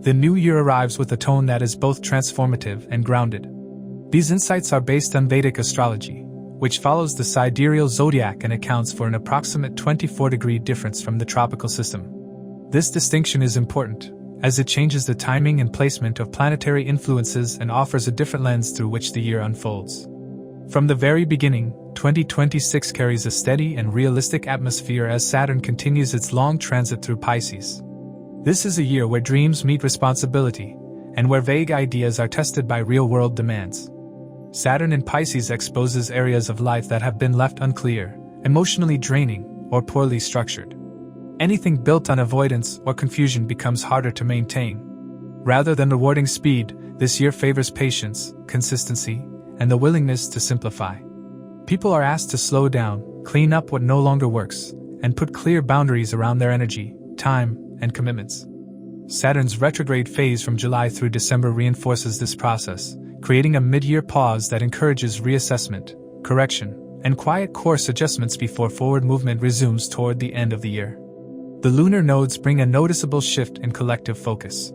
The new year arrives with a tone that is both transformative and grounded. These insights are based on Vedic astrology, which follows the Sidereal Zodiac and accounts for an approximate 24-degree difference from the tropical system. This distinction is important, as it changes the timing and placement of planetary influences and offers a different lens through which the year unfolds. From the very beginning, 2026 carries a steady and realistic atmosphere as Saturn continues its long transit through Pisces. This is a year where dreams meet responsibility, and where vague ideas are tested by real-world demands. Saturn in Pisces exposes areas of life that have been left unclear, emotionally draining, or poorly structured. Anything built on avoidance or confusion becomes harder to maintain. Rather than rewarding speed, this year favors patience, consistency, and the willingness to simplify. People are asked to slow down, clean up what no longer works, and put clear boundaries around their energy, time, and commitments. Saturn's retrograde phase from July through December reinforces this process, creating a mid-year pause that encourages reassessment, correction, and quiet course adjustments before forward movement resumes toward the end of the year. The lunar nodes bring a noticeable shift in collective focus.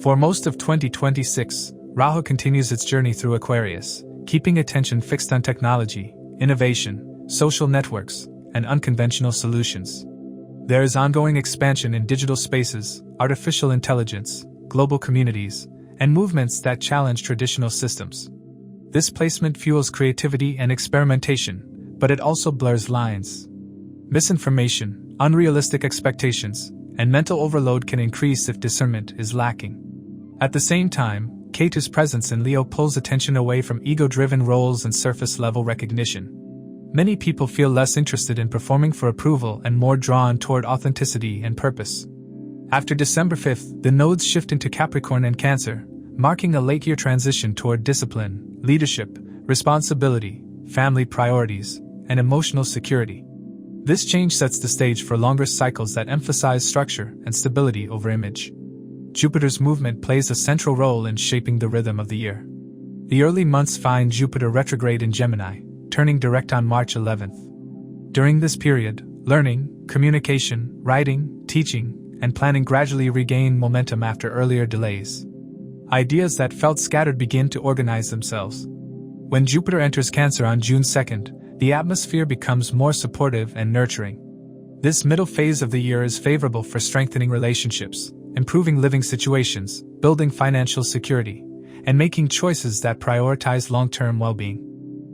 For most of 2026, Rahu continues its journey through Aquarius, keeping attention fixed on technology, innovation, social networks, and unconventional solutions. There is ongoing expansion in digital spaces, artificial intelligence, global communities, and movements that challenge traditional systems. This placement fuels creativity and experimentation, but it also blurs lines. Misinformation, unrealistic expectations, and mental overload can increase if discernment is lacking. At the same time, Ketu's presence in Leo pulls attention away from ego-driven roles and surface-level recognition. Many people feel less interested in performing for approval and more drawn toward authenticity and purpose. After December 5th, the nodes shift into Capricorn and Cancer, marking a late-year transition toward discipline, leadership, responsibility, family priorities, and emotional security. This change sets the stage for longer cycles that emphasize structure and stability over image. Jupiter's movement plays a central role in shaping the rhythm of the year. The early months find Jupiter retrograde in Gemini, turning direct on March 11th. During this period, learning, communication, writing, teaching, and planning gradually regain momentum after earlier delays. Ideas that felt scattered begin to organize themselves. When Jupiter enters Cancer on June 2nd, the atmosphere becomes more supportive and nurturing. This middle phase of the year is favorable for strengthening relationships, improving living situations, building financial security, and making choices that prioritize long-term well-being.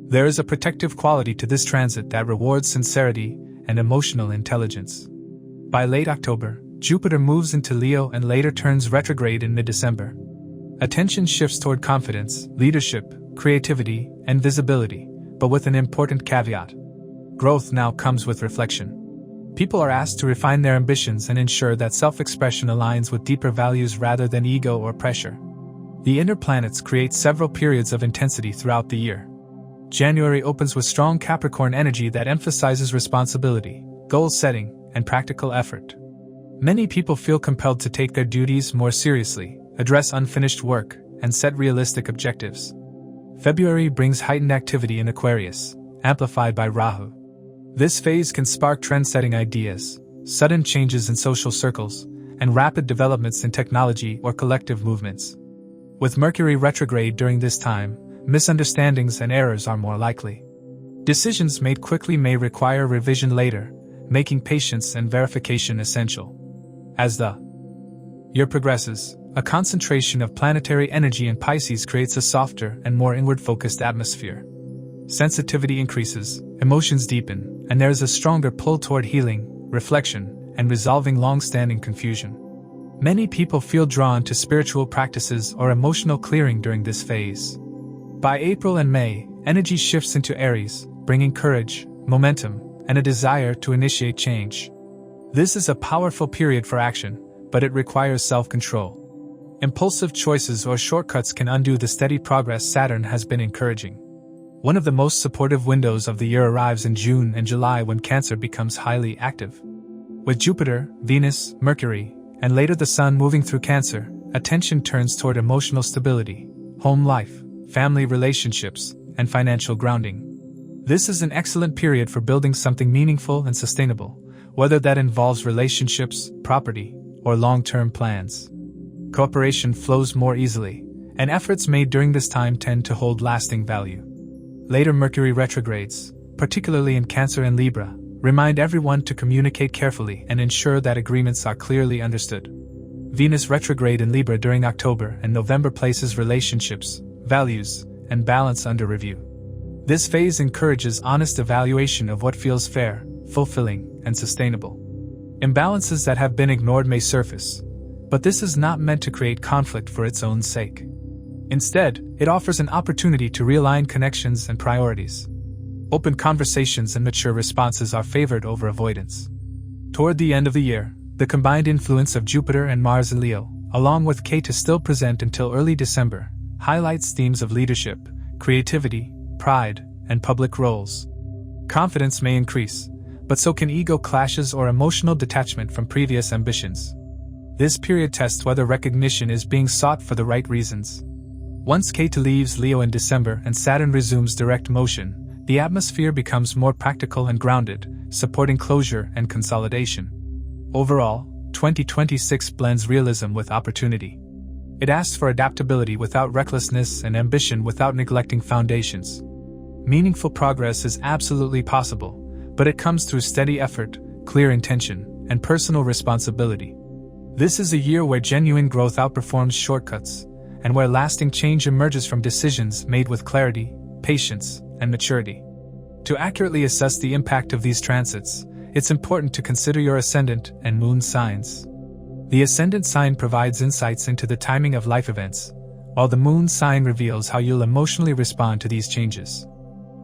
There is a protective quality to this transit that rewards sincerity and emotional intelligence. By late October, Jupiter moves into Leo and later turns retrograde in mid-December. Attention shifts toward confidence, leadership, creativity, and visibility, but with an important caveat. Growth now comes with reflection. People are asked to refine their ambitions and ensure that self-expression aligns with deeper values rather than ego or pressure. The inner planets create several periods of intensity throughout the year. January opens with strong Capricorn energy that emphasizes responsibility, goal setting, and practical effort. Many people feel compelled to take their duties more seriously, address unfinished work, and set realistic objectives. February brings heightened activity in Aquarius, amplified by Rahu. This phase can spark trend-setting ideas, sudden changes in social circles, and rapid developments in technology or collective movements. With Mercury retrograde during this time, misunderstandings and errors are more likely. Decisions made quickly may require revision later, making patience and verification essential. As the year progresses, a concentration of planetary energy in Pisces creates a softer and more inward-focused atmosphere. Sensitivity increases, emotions deepen, and there is a stronger pull toward healing, reflection, and resolving long-standing confusion. Many people feel drawn to spiritual practices or emotional clearing during this phase. By April and May, energy shifts into Aries, bringing courage, momentum, and a desire to initiate change. This is a powerful period for action, but it requires self-control. Impulsive choices or shortcuts can undo the steady progress Saturn has been encouraging. One of the most supportive windows of the year arrives in June and July when Cancer becomes highly active. With Jupiter, Venus, Mercury, and later the Sun moving through Cancer, attention turns toward emotional stability, home life, family relationships, and financial grounding. This is an excellent period for building something meaningful and sustainable, whether that involves relationships, property, or long-term plans. Cooperation flows more easily, and efforts made during this time tend to hold lasting value. Later Mercury retrogrades, particularly in Cancer and Libra, remind everyone to communicate carefully and ensure that agreements are clearly understood. Venus retrograde in Libra during October and November places relationships, values, and balance under review. This phase encourages honest evaluation of what feels fair, fulfilling, and sustainable. Imbalances that have been ignored may surface, but this is not meant to create conflict for its own sake. Instead, it offers an opportunity to realign connections and priorities. Open conversations and mature responses are favored over avoidance. Toward the end of the year, the combined influence of Jupiter and Mars in Leo, along with Ketu still present until early December, highlights themes of leadership, creativity, pride, and public roles. Confidence may increase, but so can ego clashes or emotional detachment from previous ambitions. This period tests whether recognition is being sought for the right reasons. Once Ketu leaves Leo in December and Saturn resumes direct motion, the atmosphere becomes more practical and grounded, supporting closure and consolidation. Overall, 2026 blends realism with opportunity. It asks for adaptability without recklessness and ambition without neglecting foundations. Meaningful progress is absolutely possible, but it comes through steady effort, clear intention, and personal responsibility. This is a year where genuine growth outperforms shortcuts, and where lasting change emerges from decisions made with clarity, patience, and maturity. To accurately assess the impact of these transits, it's important to consider your ascendant and moon signs. The ascendant sign provides insights into the timing of life events, while the moon sign reveals how you'll emotionally respond to these changes.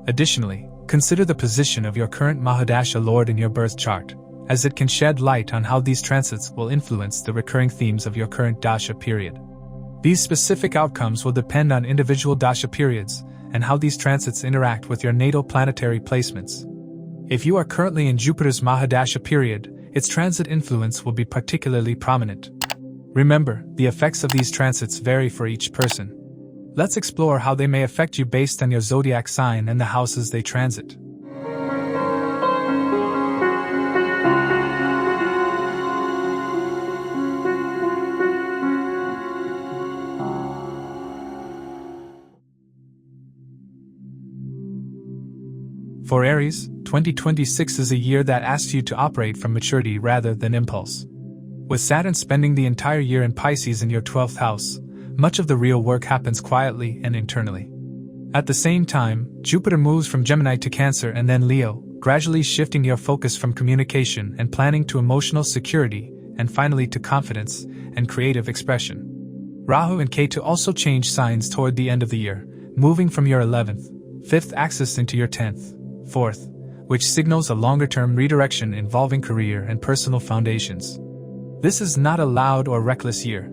Additionally, consider the position of your current Maha-Dasha lord in your birth chart, as it can shed light on how these transits will influence the recurring themes of your current Dasha period. These specific outcomes will depend on individual Dasha periods and how these transits interact with your natal planetary placements. If you are currently in Jupiter's Maha-Dasha period, its transit influence will be particularly prominent. Remember, the effects of these transits vary for each person. Let's explore how they may affect you based on your zodiac sign and the houses they transit. For Aries, 2026 is a year that asks you to operate from maturity rather than impulse. With Saturn spending the entire year in Pisces in your 12th house, much of the real work happens quietly and internally. At the same time, Jupiter moves from Gemini to Cancer and then Leo, gradually shifting your focus from communication and planning to emotional security, and finally to confidence and creative expression. Rahu and Ketu also change signs toward the end of the year, moving from your 11th, 5th axis into your 10th, 4th, which signals a longer-term redirection involving career and personal foundations. This is not a loud or reckless year.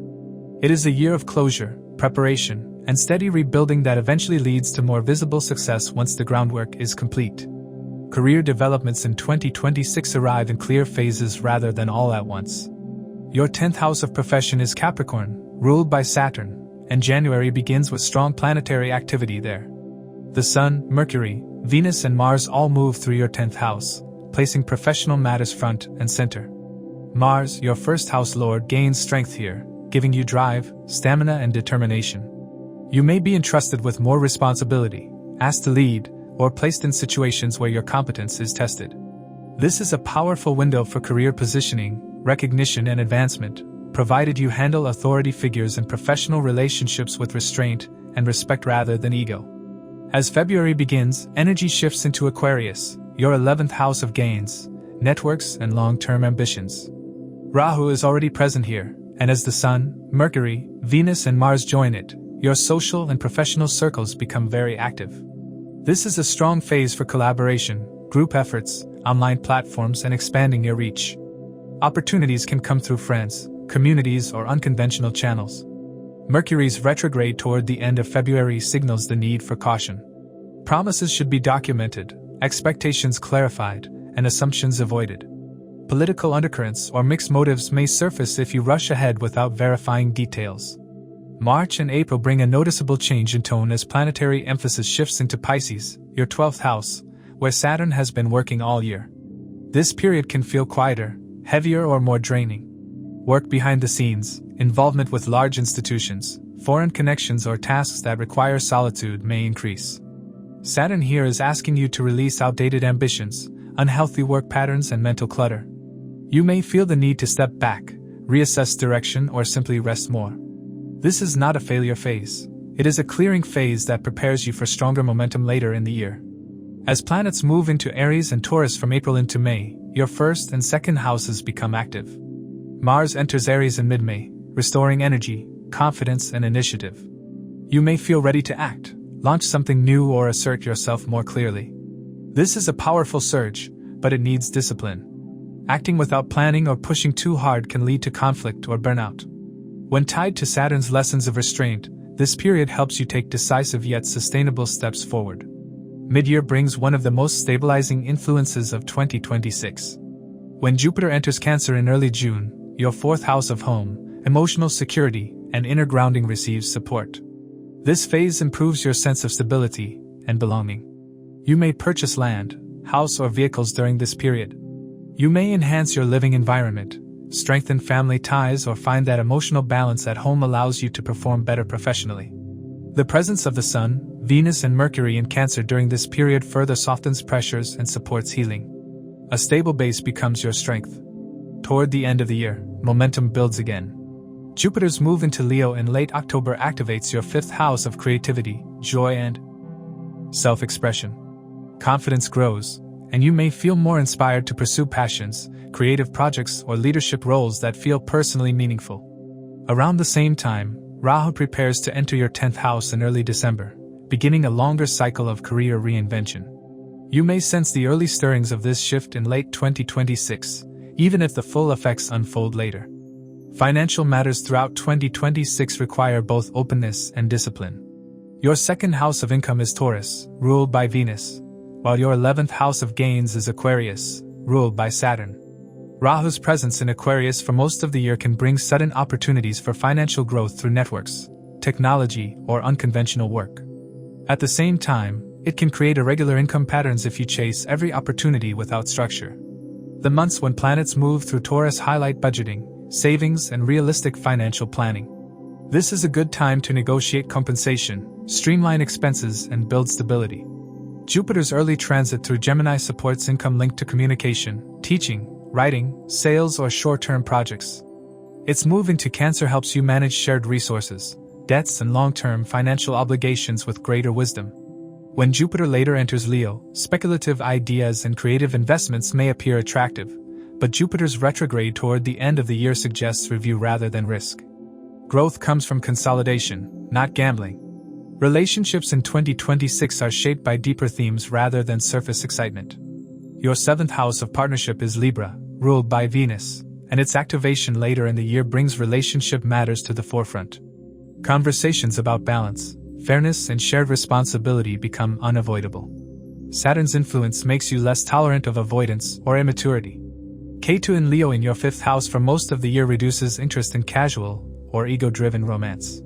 It is a year of closure, preparation, and steady rebuilding that eventually leads to more visible success once the groundwork is complete. Career developments in 2026 arrive in clear phases rather than all at once. Your 10th house of profession is Capricorn, ruled by Saturn, and January begins with strong planetary activity there. The Sun, Mercury, Venus and Mars all move through your 10th house, placing professional matters front and center. Mars, your first house lord, gains strength here, giving you drive, stamina and determination. You may be entrusted with more responsibility, asked to lead, or placed in situations where your competence is tested. This is a powerful window for career positioning, recognition and advancement, provided you handle authority figures and professional relationships with restraint and respect rather than ego. As February begins, energy shifts into Aquarius, your 11th house of gains, networks, and long-term ambitions. Rahu is already present here, and as the Sun, Mercury, Venus, and Mars join it, your social and professional circles become very active. This is a strong phase for collaboration, group efforts, online platforms, and expanding your reach. Opportunities can come through friends, communities, or unconventional channels. Mercury's retrograde toward the end of February signals the need for caution. Promises should be documented, expectations clarified, and assumptions avoided. Political undercurrents or mixed motives may surface if you rush ahead without verifying details. March and April bring a noticeable change in tone as planetary emphasis shifts into Pisces, your 12th house, where Saturn has been working all year. This period can feel quieter, heavier, or more draining. Work behind the scenes, Involvement with large institutions, foreign connections, or tasks that require solitude may increase. Saturn here is asking you to release outdated ambitions, unhealthy work patterns, and mental clutter. You may feel the need to step back, reassess direction, or simply rest more. This is not a failure phase. It is a clearing phase that prepares you for stronger momentum later in the year. As planets move into Aries and Taurus from April into May, your first and second houses become active. Mars enters Aries in mid-May, restoring energy, confidence, and initiative. You may feel ready to act, launch something new, or assert yourself more clearly. This is a powerful surge, but it needs discipline. Acting without planning or pushing too hard can lead to conflict or burnout. When tied to Saturn's lessons of restraint, this period helps you take decisive yet sustainable steps forward. Mid-year brings one of the most stabilizing influences of 2026. When Jupiter enters Cancer in early June, your fourth house of home, emotional security, and inner grounding receives support. This phase improves your sense of stability and belonging. You may purchase land, house, or vehicles during this period. You may enhance your living environment, strengthen family ties, or find that emotional balance at home allows you to perform better professionally. The presence of the Sun, Venus, and Mercury in Cancer during this period further softens pressures and supports healing. A stable base becomes your strength. Toward the end of the year, momentum builds again. Jupiter's move into Leo in late October activates your fifth house of creativity, joy, and self-expression. Confidence grows, and you may feel more inspired to pursue passions, creative projects, or leadership roles that feel personally meaningful. Around the same time, Rahu prepares to enter your 10th house in early December, beginning a longer cycle of career reinvention. You may sense the early stirrings of this shift in late 2026, even if the full effects unfold later. Financial matters throughout 2026 require both openness and discipline. Your second house of income is Taurus, ruled by Venus, while your 11th house of gains is Aquarius, ruled by Saturn. Rahu's presence in Aquarius for most of the year can bring sudden opportunities for financial growth through networks, technology, or unconventional work. At the same time, it can create irregular income patterns if you chase every opportunity without structure. The months when planets move through Taurus highlight budgeting, savings, and realistic financial planning. This is a good time to negotiate compensation, streamline expenses, and build stability. Jupiter's early transit through Gemini supports income linked to communication, teaching, writing, sales, or short-term projects. Its move into Cancer helps you manage shared resources, debts, and long-term financial obligations with greater wisdom. When Jupiter later enters Leo, speculative ideas and creative investments may appear attractive, but Jupiter's retrograde toward the end of the year suggests review rather than risk. Growth comes from consolidation, not gambling. Relationships in 2026 are shaped by deeper themes rather than surface excitement. Your 7th house of partnership is Libra, ruled by Venus, and its activation later in the year brings relationship matters to the forefront. Conversations about balance, fairness, and shared responsibility become unavoidable. Saturn's influence makes you less tolerant of avoidance or immaturity. Ketu in Leo in your 5th house for most of the year reduces interest in casual or ego-driven romance.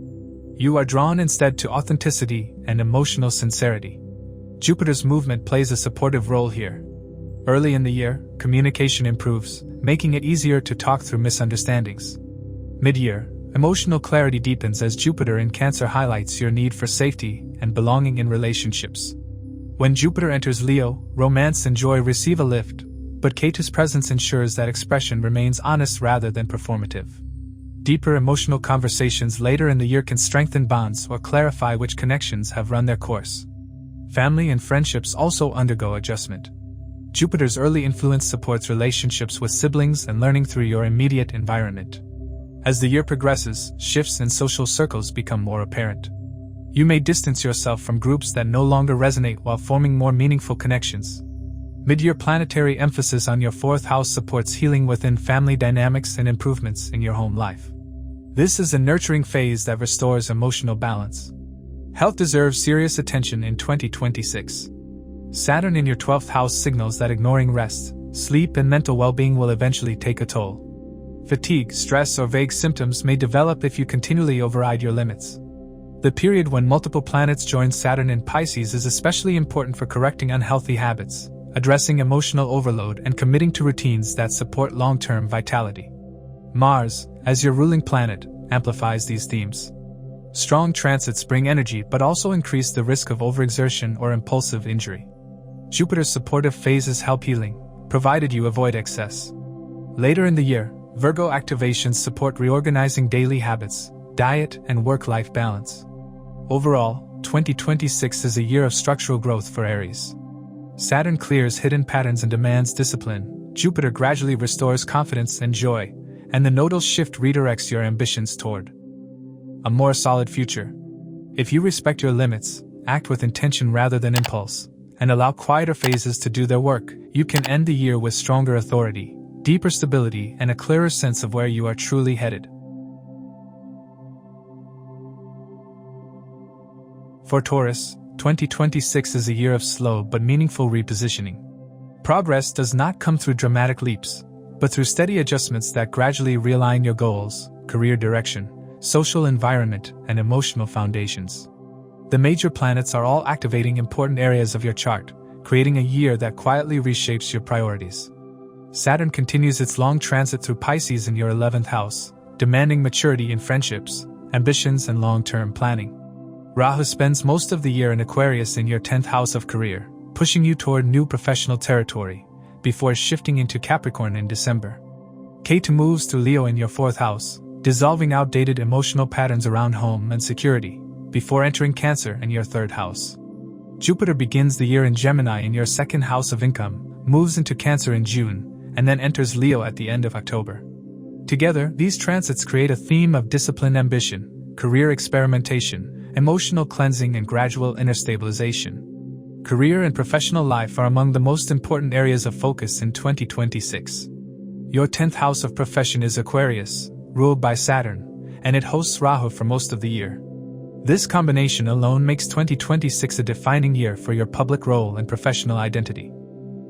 You are drawn instead to authenticity and emotional sincerity. Jupiter's movement plays a supportive role here. Early in the year, communication improves, making it easier to talk through misunderstandings. Mid-year, emotional clarity deepens as Jupiter in Cancer highlights your need for safety and belonging in relationships. When Jupiter enters Leo, romance and joy receive a lift, but Ketu's presence ensures that expression remains honest rather than performative. Deeper emotional conversations later in the year can strengthen bonds or clarify which connections have run their course. Family and friendships also undergo adjustment. Jupiter's early influence supports relationships with siblings and learning through your immediate environment. As the year progresses, shifts in social circles become more apparent. You may distance yourself from groups that no longer resonate while forming more meaningful connections. Mid-year planetary emphasis on your 4th house supports healing within family dynamics and improvements in your home life. This is a nurturing phase that restores emotional balance. Health deserves serious attention in 2026. Saturn in your 12th house signals that ignoring rest, sleep, and mental well-being will eventually take a toll. Fatigue, stress, or vague symptoms may develop if you continually override your limits. The period when multiple planets join Saturn in Pisces is especially important for correcting unhealthy habits, addressing emotional overload, and committing to routines that support long-term vitality. Mars, as your ruling planet, amplifies these themes. Strong transits bring energy but also increase the risk of overexertion or impulsive injury. Jupiter's supportive phases help healing, provided you avoid excess. Later in the year, Virgo activations support reorganizing daily habits, diet, and work-life balance. Overall, 2026 is a year of structural growth for Aries. Saturn clears hidden patterns and demands discipline, Jupiter gradually restores confidence and joy, and the nodal shift redirects your ambitions toward a more solid future. If you respect your limits, act with intention rather than impulse, and allow quieter phases to do their work, you can end the year with stronger authority, deeper stability, and a clearer sense of where you are truly headed. For Taurus, 2026 is a year of slow but meaningful repositioning. Progress does not come through dramatic leaps, but through steady adjustments that gradually realign your goals, career direction, social environment, and emotional foundations. The major planets are all activating important areas of your chart, creating a year that quietly reshapes your priorities. Saturn continues its long transit through Pisces in your 11th house, demanding maturity in friendships, ambitions, and long-term planning. Rahu spends most of the year in Aquarius in your 10th house of career, pushing you toward new professional territory, before shifting into Capricorn in December. Ketu moves through Leo in your 4th house, dissolving outdated emotional patterns around home and security, before entering Cancer in your 3rd house. Jupiter begins the year in Gemini in your 2nd house of income, moves into Cancer in June, and then enters Leo at the end of October. Together, these transits create a theme of disciplined ambition, career experimentation, emotional cleansing, and gradual inner stabilization. Career and professional life are among the most important areas of focus in 2026. Your 10th house of profession is Aquarius, ruled by Saturn, and it hosts Rahu for most of the year. This combination alone makes 2026 a defining year for your public role and professional identity.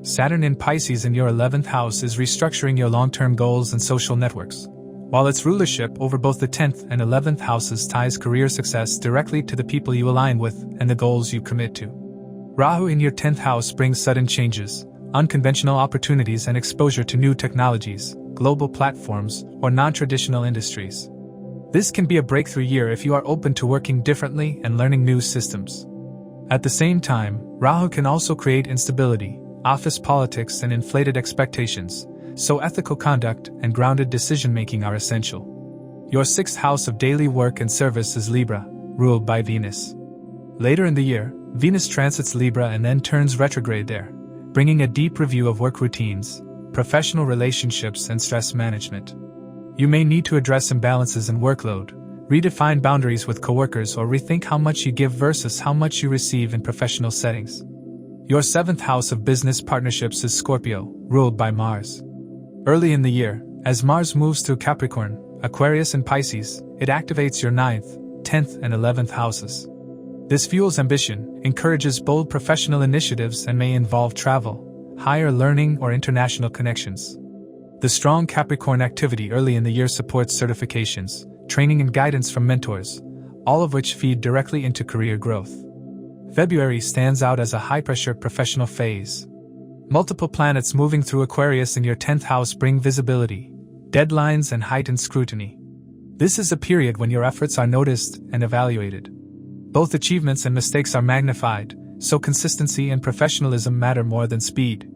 Saturn in Pisces in your 11th house is restructuring your long-term goals and social networks, while its rulership over both the 10th and 11th houses ties career success directly to the people you align with and the goals you commit to. Rahu in your 10th house brings sudden changes, unconventional opportunities, and exposure to new technologies, global platforms, or non-traditional industries. This can be a breakthrough year if you are open to working differently and learning new systems. At the same time, Rahu can also create instability, office politics, and inflated expectations, so ethical conduct and grounded decision-making are essential. Your 6th house of daily work and service is Libra, ruled by Venus. Later in the year, Venus transits Libra and then turns retrograde there, bringing a deep review of work routines, professional relationships, and stress management. You may need to address imbalances in workload, redefine boundaries with coworkers, or rethink how much you give versus how much you receive in professional settings. Your 7th house of business partnerships is Scorpio, ruled by Mars. Early in the year, as Mars moves through Capricorn, Aquarius, and Pisces, it activates your 9th, 10th, and 11th houses. This fuels ambition, encourages bold professional initiatives, and may involve travel, higher learning, or international connections. The strong Capricorn activity early in the year supports certifications, training, and guidance from mentors, all of which feed directly into career growth. February stands out as a high-pressure professional phase. Multiple planets moving through Aquarius in your 10th house bring visibility, deadlines, and heightened scrutiny. This is a period when your efforts are noticed and evaluated. Both achievements and mistakes are magnified, so consistency and professionalism matter more than speed.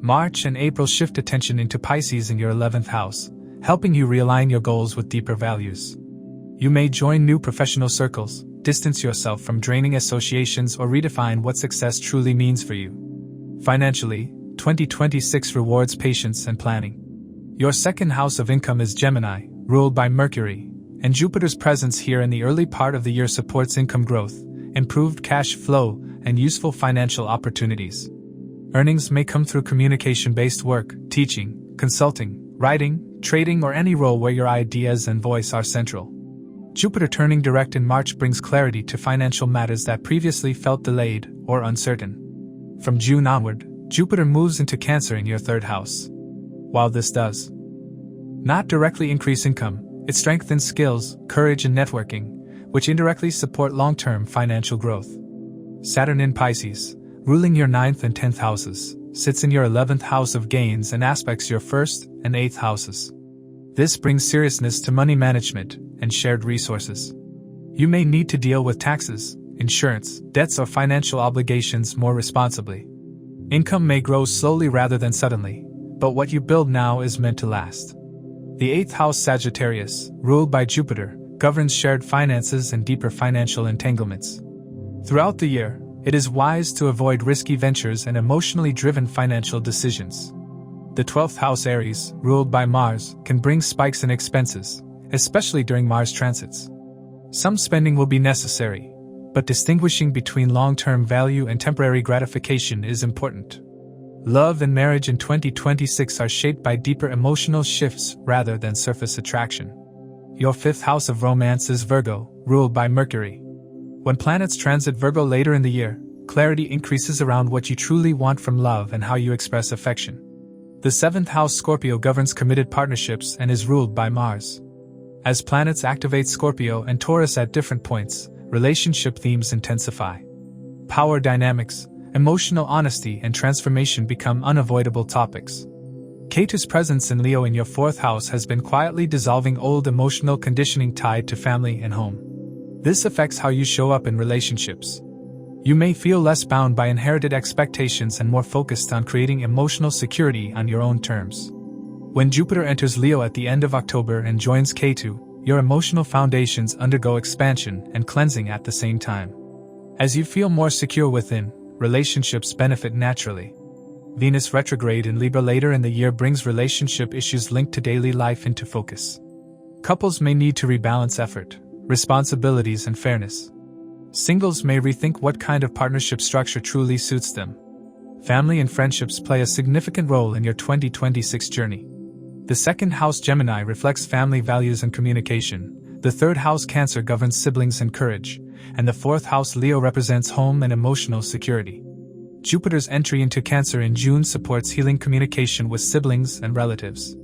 March and April shift attention into Pisces in your 11th house, helping you realign your goals with deeper values. You may join new professional circles, distance yourself from draining associations, or redefine what success truly means for you. Financially, 2026 rewards patience and planning. Your 2nd house of income is Gemini, ruled by Mercury, and Jupiter's presence here in the early part of the year supports income growth, improved cash flow, and useful financial opportunities. Earnings may come through communication-based work, teaching, consulting, writing, trading, or any role where your ideas and voice are central. Jupiter turning direct in March brings clarity to financial matters that previously felt delayed or uncertain. From June onward, Jupiter moves into Cancer in your 3rd house. While this does not directly increase income, it strengthens skills, courage, and networking, which indirectly support long-term financial growth. Saturn in Pisces, ruling your 9th and 10th houses, sits in your 11th house of gains and aspects your 1st and 8th houses. This brings seriousness to money management, and shared resources. You may need to deal with taxes, insurance, debts, or financial obligations more responsibly. Income may grow slowly rather than suddenly, but what you build now is meant to last. The 8th house Sagittarius, ruled by Jupiter, governs shared finances and deeper financial entanglements. Throughout the year, it is wise to avoid risky ventures and emotionally driven financial decisions. The 12th house Aries, ruled by Mars, can bring spikes in expenses, especially during Mars transits. Some spending will be necessary, but distinguishing between long-term value and temporary gratification is important. Love and marriage in 2026 are shaped by deeper emotional shifts rather than surface attraction. Your 5th house of romance is Virgo, ruled by Mercury. When planets transit Virgo later in the year, clarity increases around what you truly want from love and how you express affection. The 7th house Scorpio governs committed partnerships and is ruled by Mars. As planets activate Scorpio and Taurus at different points, relationship themes intensify. Power dynamics, emotional honesty, and transformation become unavoidable topics. Ketu's presence in Leo in your 4th house has been quietly dissolving old emotional conditioning tied to family and home. This affects how you show up in relationships. You may feel less bound by inherited expectations and more focused on creating emotional security on your own terms. When Jupiter enters Leo at the end of October and joins Ketu, your emotional foundations undergo expansion and cleansing at the same time. As you feel more secure within, relationships benefit naturally. Venus retrograde in Libra later in the year brings relationship issues linked to daily life into focus. Couples may need to rebalance effort, responsibilities, and fairness. Singles may rethink what kind of partnership structure truly suits them. Family and friendships play a significant role in your 2026 journey. The 2nd house Gemini reflects family values and communication, the 3rd house Cancer governs siblings and courage, and the 4th house Leo represents home and emotional security. Jupiter's entry into Cancer in June supports healing communication with siblings and relatives.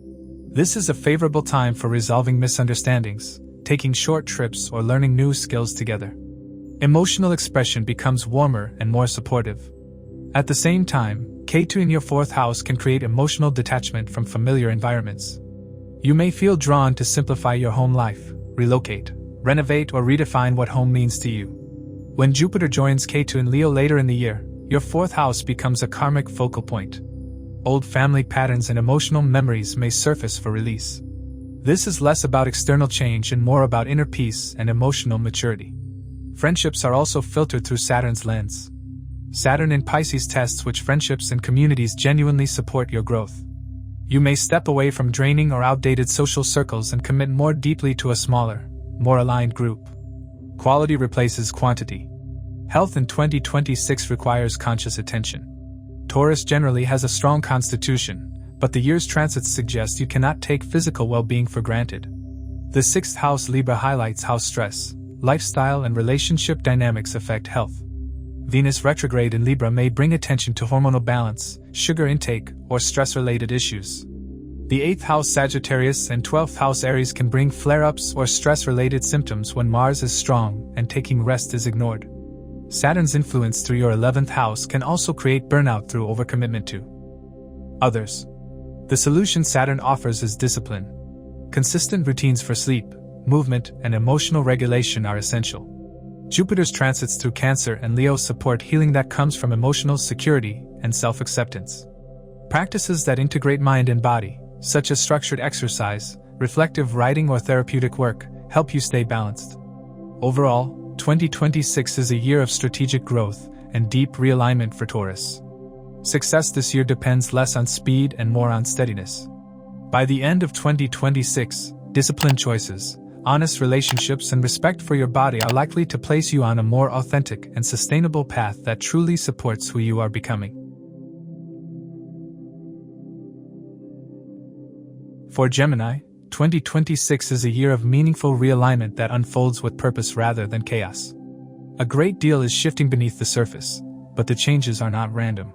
This is a favorable time for resolving misunderstandings, taking short trips, or learning new skills together. Emotional expression becomes warmer and more supportive. At the same time, Ketu in your 4th house can create emotional detachment from familiar environments. You may feel drawn to simplify your home life, relocate, renovate, or redefine what home means to you. When Jupiter joins Ketu in Leo later in the year, your 4th house becomes a karmic focal point. Old family patterns and emotional memories may surface for release. This is less about external change and more about inner peace and emotional maturity. Friendships are also filtered through Saturn's lens. Saturn in Pisces tests which friendships and communities genuinely support your growth. You may step away from draining or outdated social circles and commit more deeply to a smaller, more aligned group. Quality replaces quantity. Health in 2026 requires conscious attention. Taurus generally has a strong constitution, but the year's transits suggest you cannot take physical well-being for granted. The 6th house Libra highlights how stress, lifestyle, and relationship dynamics affect health. Venus retrograde in Libra may bring attention to hormonal balance, sugar intake, or stress-related issues. The 8th house Sagittarius and 12th house Aries can bring flare-ups or stress-related symptoms when Mars is strong and taking rest is ignored. Saturn's influence through your 11th house can also create burnout through overcommitment to others. The solution Saturn offers is discipline. Consistent routines for sleep, movement, and emotional regulation are essential. Jupiter's transits through Cancer and Leo support healing that comes from emotional security and self-acceptance. Practices that integrate mind and body, such as structured exercise, reflective writing, or therapeutic work, help you stay balanced. Overall, 2026 is a year of strategic growth and deep realignment for Taurus. Success this year depends less on speed and more on steadiness. By the end of 2026, disciplined choices, honest relationships, and respect for your body are likely to place you on a more authentic and sustainable path that truly supports who you are becoming. For Gemini, 2026 is a year of meaningful realignment that unfolds with purpose rather than chaos. A great deal is shifting beneath the surface, but the changes are not random.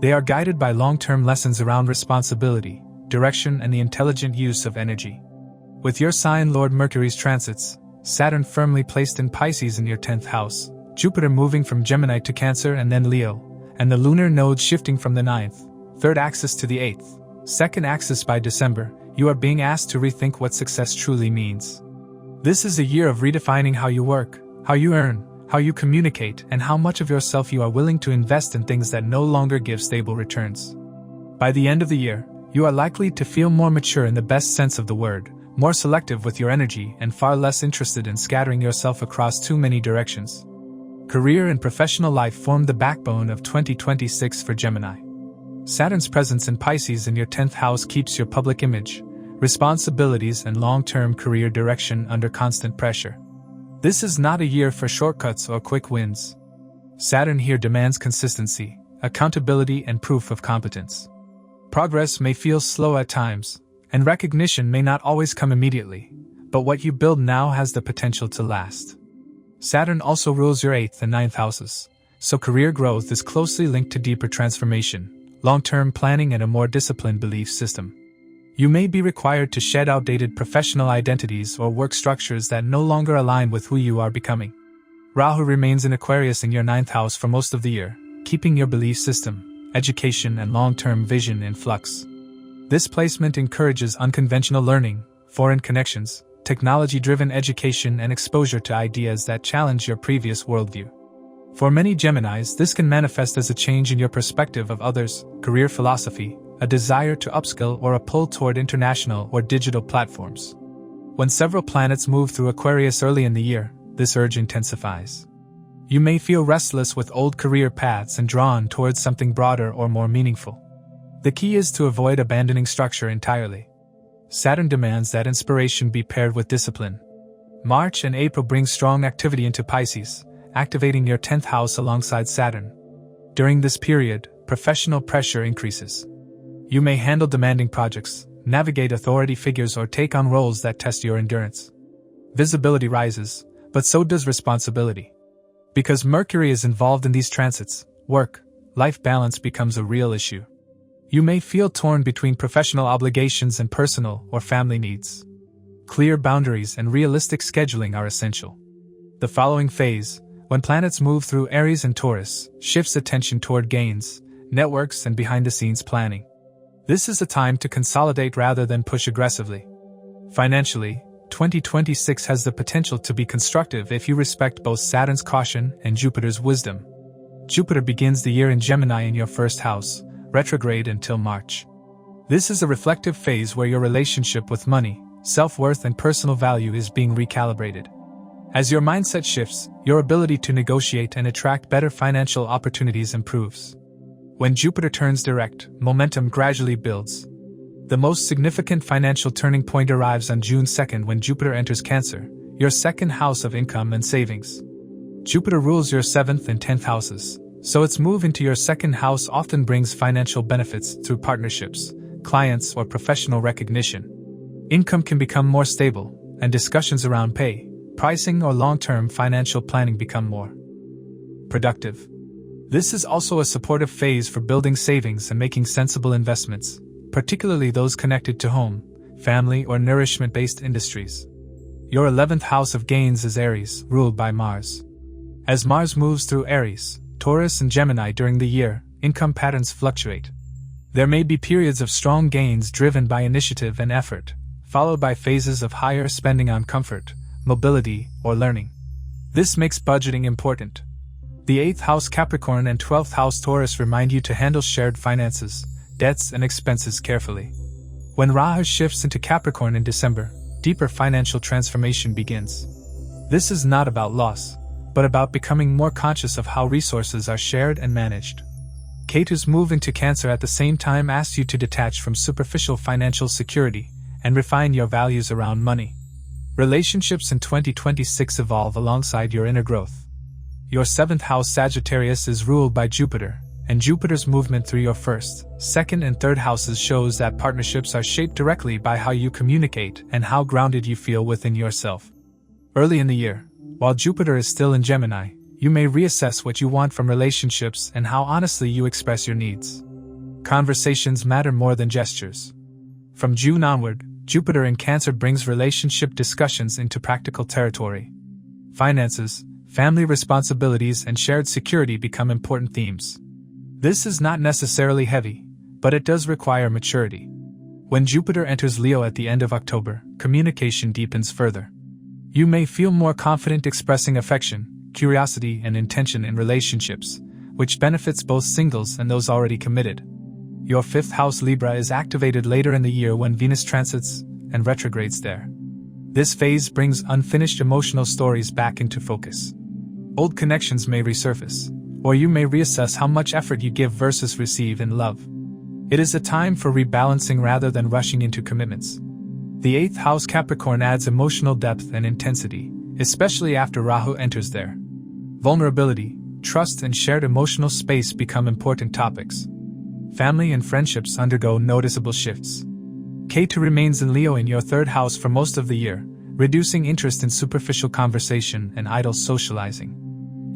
They are guided by long-term lessons around responsibility, direction, and the intelligent use of energy. With your sign Lord Mercury's transits, Saturn firmly placed in Pisces in your 10th house, Jupiter moving from Gemini to Cancer and then Leo, and the lunar node shifting from the 9th, 3rd axis to the 8th, 2nd axis by December, you are being asked to rethink what success truly means. This is a year of redefining how you work, how you earn, how you communicate, and how much of yourself you are willing to invest in things that no longer give stable returns. By the end of the year, you are likely to feel more mature in the best sense of the word, more selective with your energy, and far less interested in scattering yourself across too many directions. Career and professional life form the backbone of 2026 for Gemini. Saturn's presence in Pisces in your 10th house keeps your public image, responsibilities, and long-term career direction under constant pressure. This is not a year for shortcuts or quick wins. Saturn here demands consistency, accountability, and proof of competence. Progress may feel slow at times, and recognition may not always come immediately, but what you build now has the potential to last. Saturn also rules your 8th and 9th houses, so career growth is closely linked to deeper transformation, long-term planning, and a more disciplined belief system. You may be required to shed outdated professional identities or work structures that no longer align with who you are becoming. Rahu remains in Aquarius in your 9th house for most of the year, keeping your belief system, education, and long-term vision in flux. This placement encourages unconventional learning, foreign connections, technology-driven education, and exposure to ideas that challenge your previous worldview. For many Geminis, this can manifest as a change in your perspective of others, career philosophy, a desire to upskill, or a pull toward international or digital platforms. When several planets move through Aquarius early in the year, this urge intensifies. You may feel restless with old career paths and drawn towards something broader or more meaningful. The key is to avoid abandoning structure entirely. Saturn demands that inspiration be paired with discipline. March and April bring strong activity into Pisces, activating your 10th house alongside Saturn. During this period, professional pressure increases. You may handle demanding projects, navigate authority figures, or take on roles that test your endurance. Visibility rises, but so does responsibility. Because Mercury is involved in these transits, work-life balance becomes a real issue. You may feel torn between professional obligations and personal or family needs. Clear boundaries and realistic scheduling are essential. The following phase, when planets move through Aries and Taurus, shifts attention toward gains, networks, and behind-the-scenes planning. This is a time to consolidate rather than push aggressively. Financially, 2026 has the potential to be constructive if you respect both Saturn's caution and Jupiter's wisdom. Jupiter begins the year in Gemini in your 1st house, retrograde until March. This is a reflective phase where your relationship with money, self-worth, and personal value is being recalibrated. As your mindset shifts, your ability to negotiate and attract better financial opportunities improves. When Jupiter turns direct, momentum gradually builds. The most significant financial turning point arrives on June 2nd when Jupiter enters Cancer, your 2nd house of income and savings. Jupiter rules your 7th and 10th houses, so its move into your 2nd house often brings financial benefits through partnerships, clients, or professional recognition. Income can become more stable, and discussions around pay, pricing, or long-term financial planning become more productive. This is also a supportive phase for building savings and making sensible investments, particularly those connected to home, family, or nourishment-based industries. Your 11th house of gains is Aries, ruled by Mars. As Mars moves through Aries, Taurus, and Gemini during the year, income patterns fluctuate. There may be periods of strong gains driven by initiative and effort, followed by phases of higher spending on comfort, mobility, or learning. This makes budgeting important. The 8th house Capricorn and 12th house Taurus remind you to handle shared finances, debts, and expenses carefully. When Rahu shifts into Capricorn in December, deeper financial transformation begins. This is not about loss, but about becoming more conscious of how resources are shared and managed. Ketu's move into Cancer at the same time asks you to detach from superficial financial security and refine your values around money. Relationships in 2026 evolve alongside your inner growth. Your 7th house Sagittarius is ruled by Jupiter, and Jupiter's movement through your 1st, 2nd, and 3rd houses shows that partnerships are shaped directly by how you communicate and how grounded you feel within yourself. Early in the year, while Jupiter is still in Gemini, you may reassess what you want from relationships and how honestly you express your needs. Conversations matter more than gestures. From June onward, Jupiter in Cancer brings relationship discussions into practical territory. Finances, family responsibilities, and shared security become important themes. This is not necessarily heavy, but it does require maturity. When Jupiter enters Leo at the end of October, communication deepens further. You may feel more confident expressing affection, curiosity, and intention in relationships, which benefits both singles and those already committed. Your 5th house Libra is activated later in the year when Venus transits and retrogrades there. This phase brings unfinished emotional stories back into focus. Old connections may resurface, or you may reassess how much effort you give versus receive in love. It is a time for rebalancing rather than rushing into commitments. The 8th house Capricorn adds emotional depth and intensity, especially after Rahu enters there. Vulnerability, trust, and shared emotional space become important topics. Family and friendships undergo noticeable shifts. Ketu remains in Leo in your 3rd house for most of the year, reducing interest in superficial conversation and idle socializing.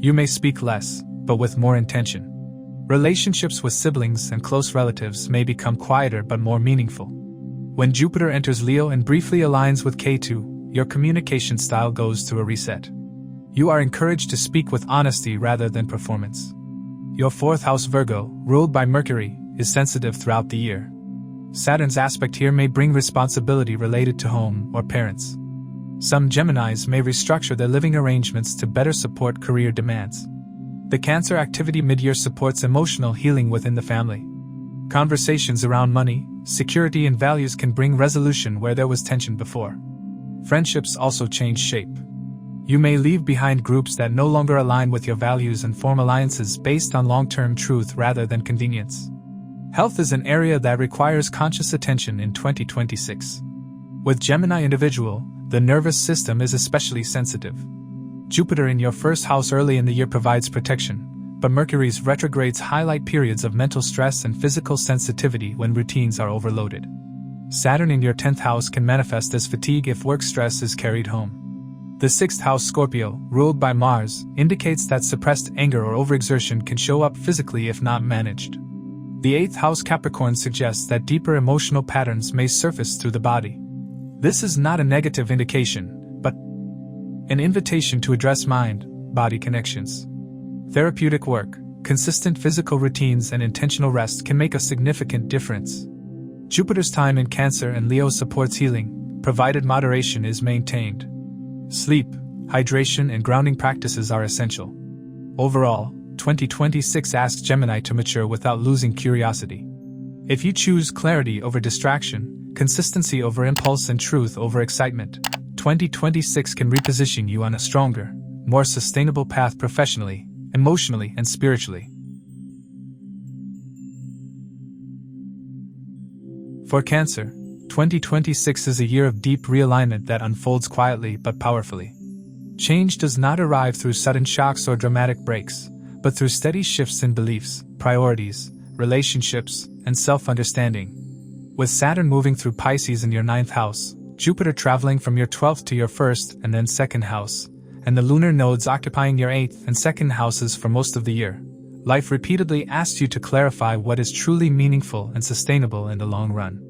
You may speak less, but with more intention. Relationships with siblings and close relatives may become quieter but more meaningful. When Jupiter enters Leo and briefly aligns with Ketu, your communication style goes through a reset. You are encouraged to speak with honesty rather than performance. Your 4th house Virgo, ruled by Mercury, is sensitive throughout the year. Saturn's aspect here may bring responsibility related to home or parents. Some Geminis may restructure their living arrangements to better support career demands. The Cancer activity mid-year supports emotional healing within the family. Conversations around money, security, and values can bring resolution where there was tension before. Friendships also change shape. You may leave behind groups that no longer align with your values and form alliances based on long-term truth rather than convenience. Health is an area that requires conscious attention in 2026. With Gemini individual, the nervous system is especially sensitive. Jupiter in your 1st house early in the year provides protection, but Mercury's retrogrades highlight periods of mental stress and physical sensitivity when routines are overloaded. Saturn in your 10th house can manifest as fatigue if work stress is carried home. The 6th house Scorpio, ruled by Mars, indicates that suppressed anger or overexertion can show up physically if not managed. The 8th house Capricorn suggests that deeper emotional patterns may surface through the body. This is not a negative indication, but an invitation to address mind-body connections. Therapeutic work, consistent physical routines, and intentional rest can make a significant difference. Jupiter's time in Cancer and Leo supports healing, provided moderation is maintained. Sleep, hydration, and grounding practices are essential. Overall, 2026 asks Gemini to mature without losing curiosity. If you choose clarity over distraction, consistency over impulse, and truth over excitement, 2026 can reposition you on a stronger, more sustainable path professionally, emotionally, and spiritually. For Cancer, 2026 is a year of deep realignment that unfolds quietly but powerfully. Change does not arrive through sudden shocks or dramatic breaks, but through steady shifts in beliefs, priorities, relationships, and self-understanding. With Saturn moving through Pisces in your 9th house, Jupiter traveling from your 12th to your 1st and then 2nd house, and the lunar nodes occupying your 8th and 2nd houses for most of the year, life repeatedly asks you to clarify what is truly meaningful and sustainable in the long run.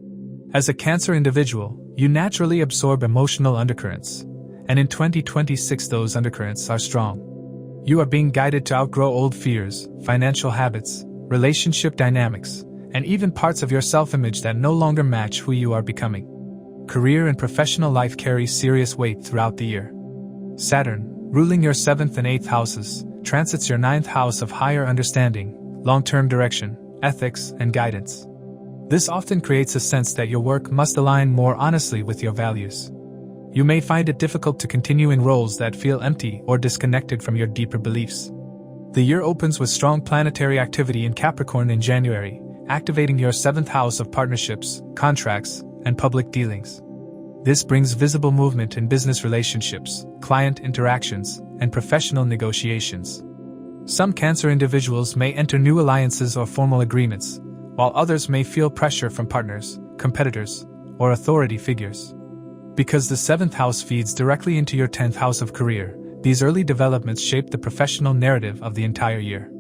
As a Cancer individual, you naturally absorb emotional undercurrents, and in 2026 those undercurrents are strong. You are being guided to outgrow old fears, financial habits, relationship dynamics, and even parts of your self-image that no longer match who you are becoming. Career and professional life carry serious weight throughout the year. Saturn, ruling your 7th and 8th houses, transits your 9th house of higher understanding, long-term direction, ethics, and guidance. This often creates a sense that your work must align more honestly with your values. You may find it difficult to continue in roles that feel empty or disconnected from your deeper beliefs. The year opens with strong planetary activity in Capricorn in January, activating your 7th house of partnerships, contracts, and public dealings. This brings visible movement in business relationships, client interactions, and professional negotiations. Some Cancer individuals may enter new alliances or formal agreements, while others may feel pressure from partners, competitors, or authority figures. Because the 7th house feeds directly into your 10th house of career, these early developments shape the professional narrative of the entire year.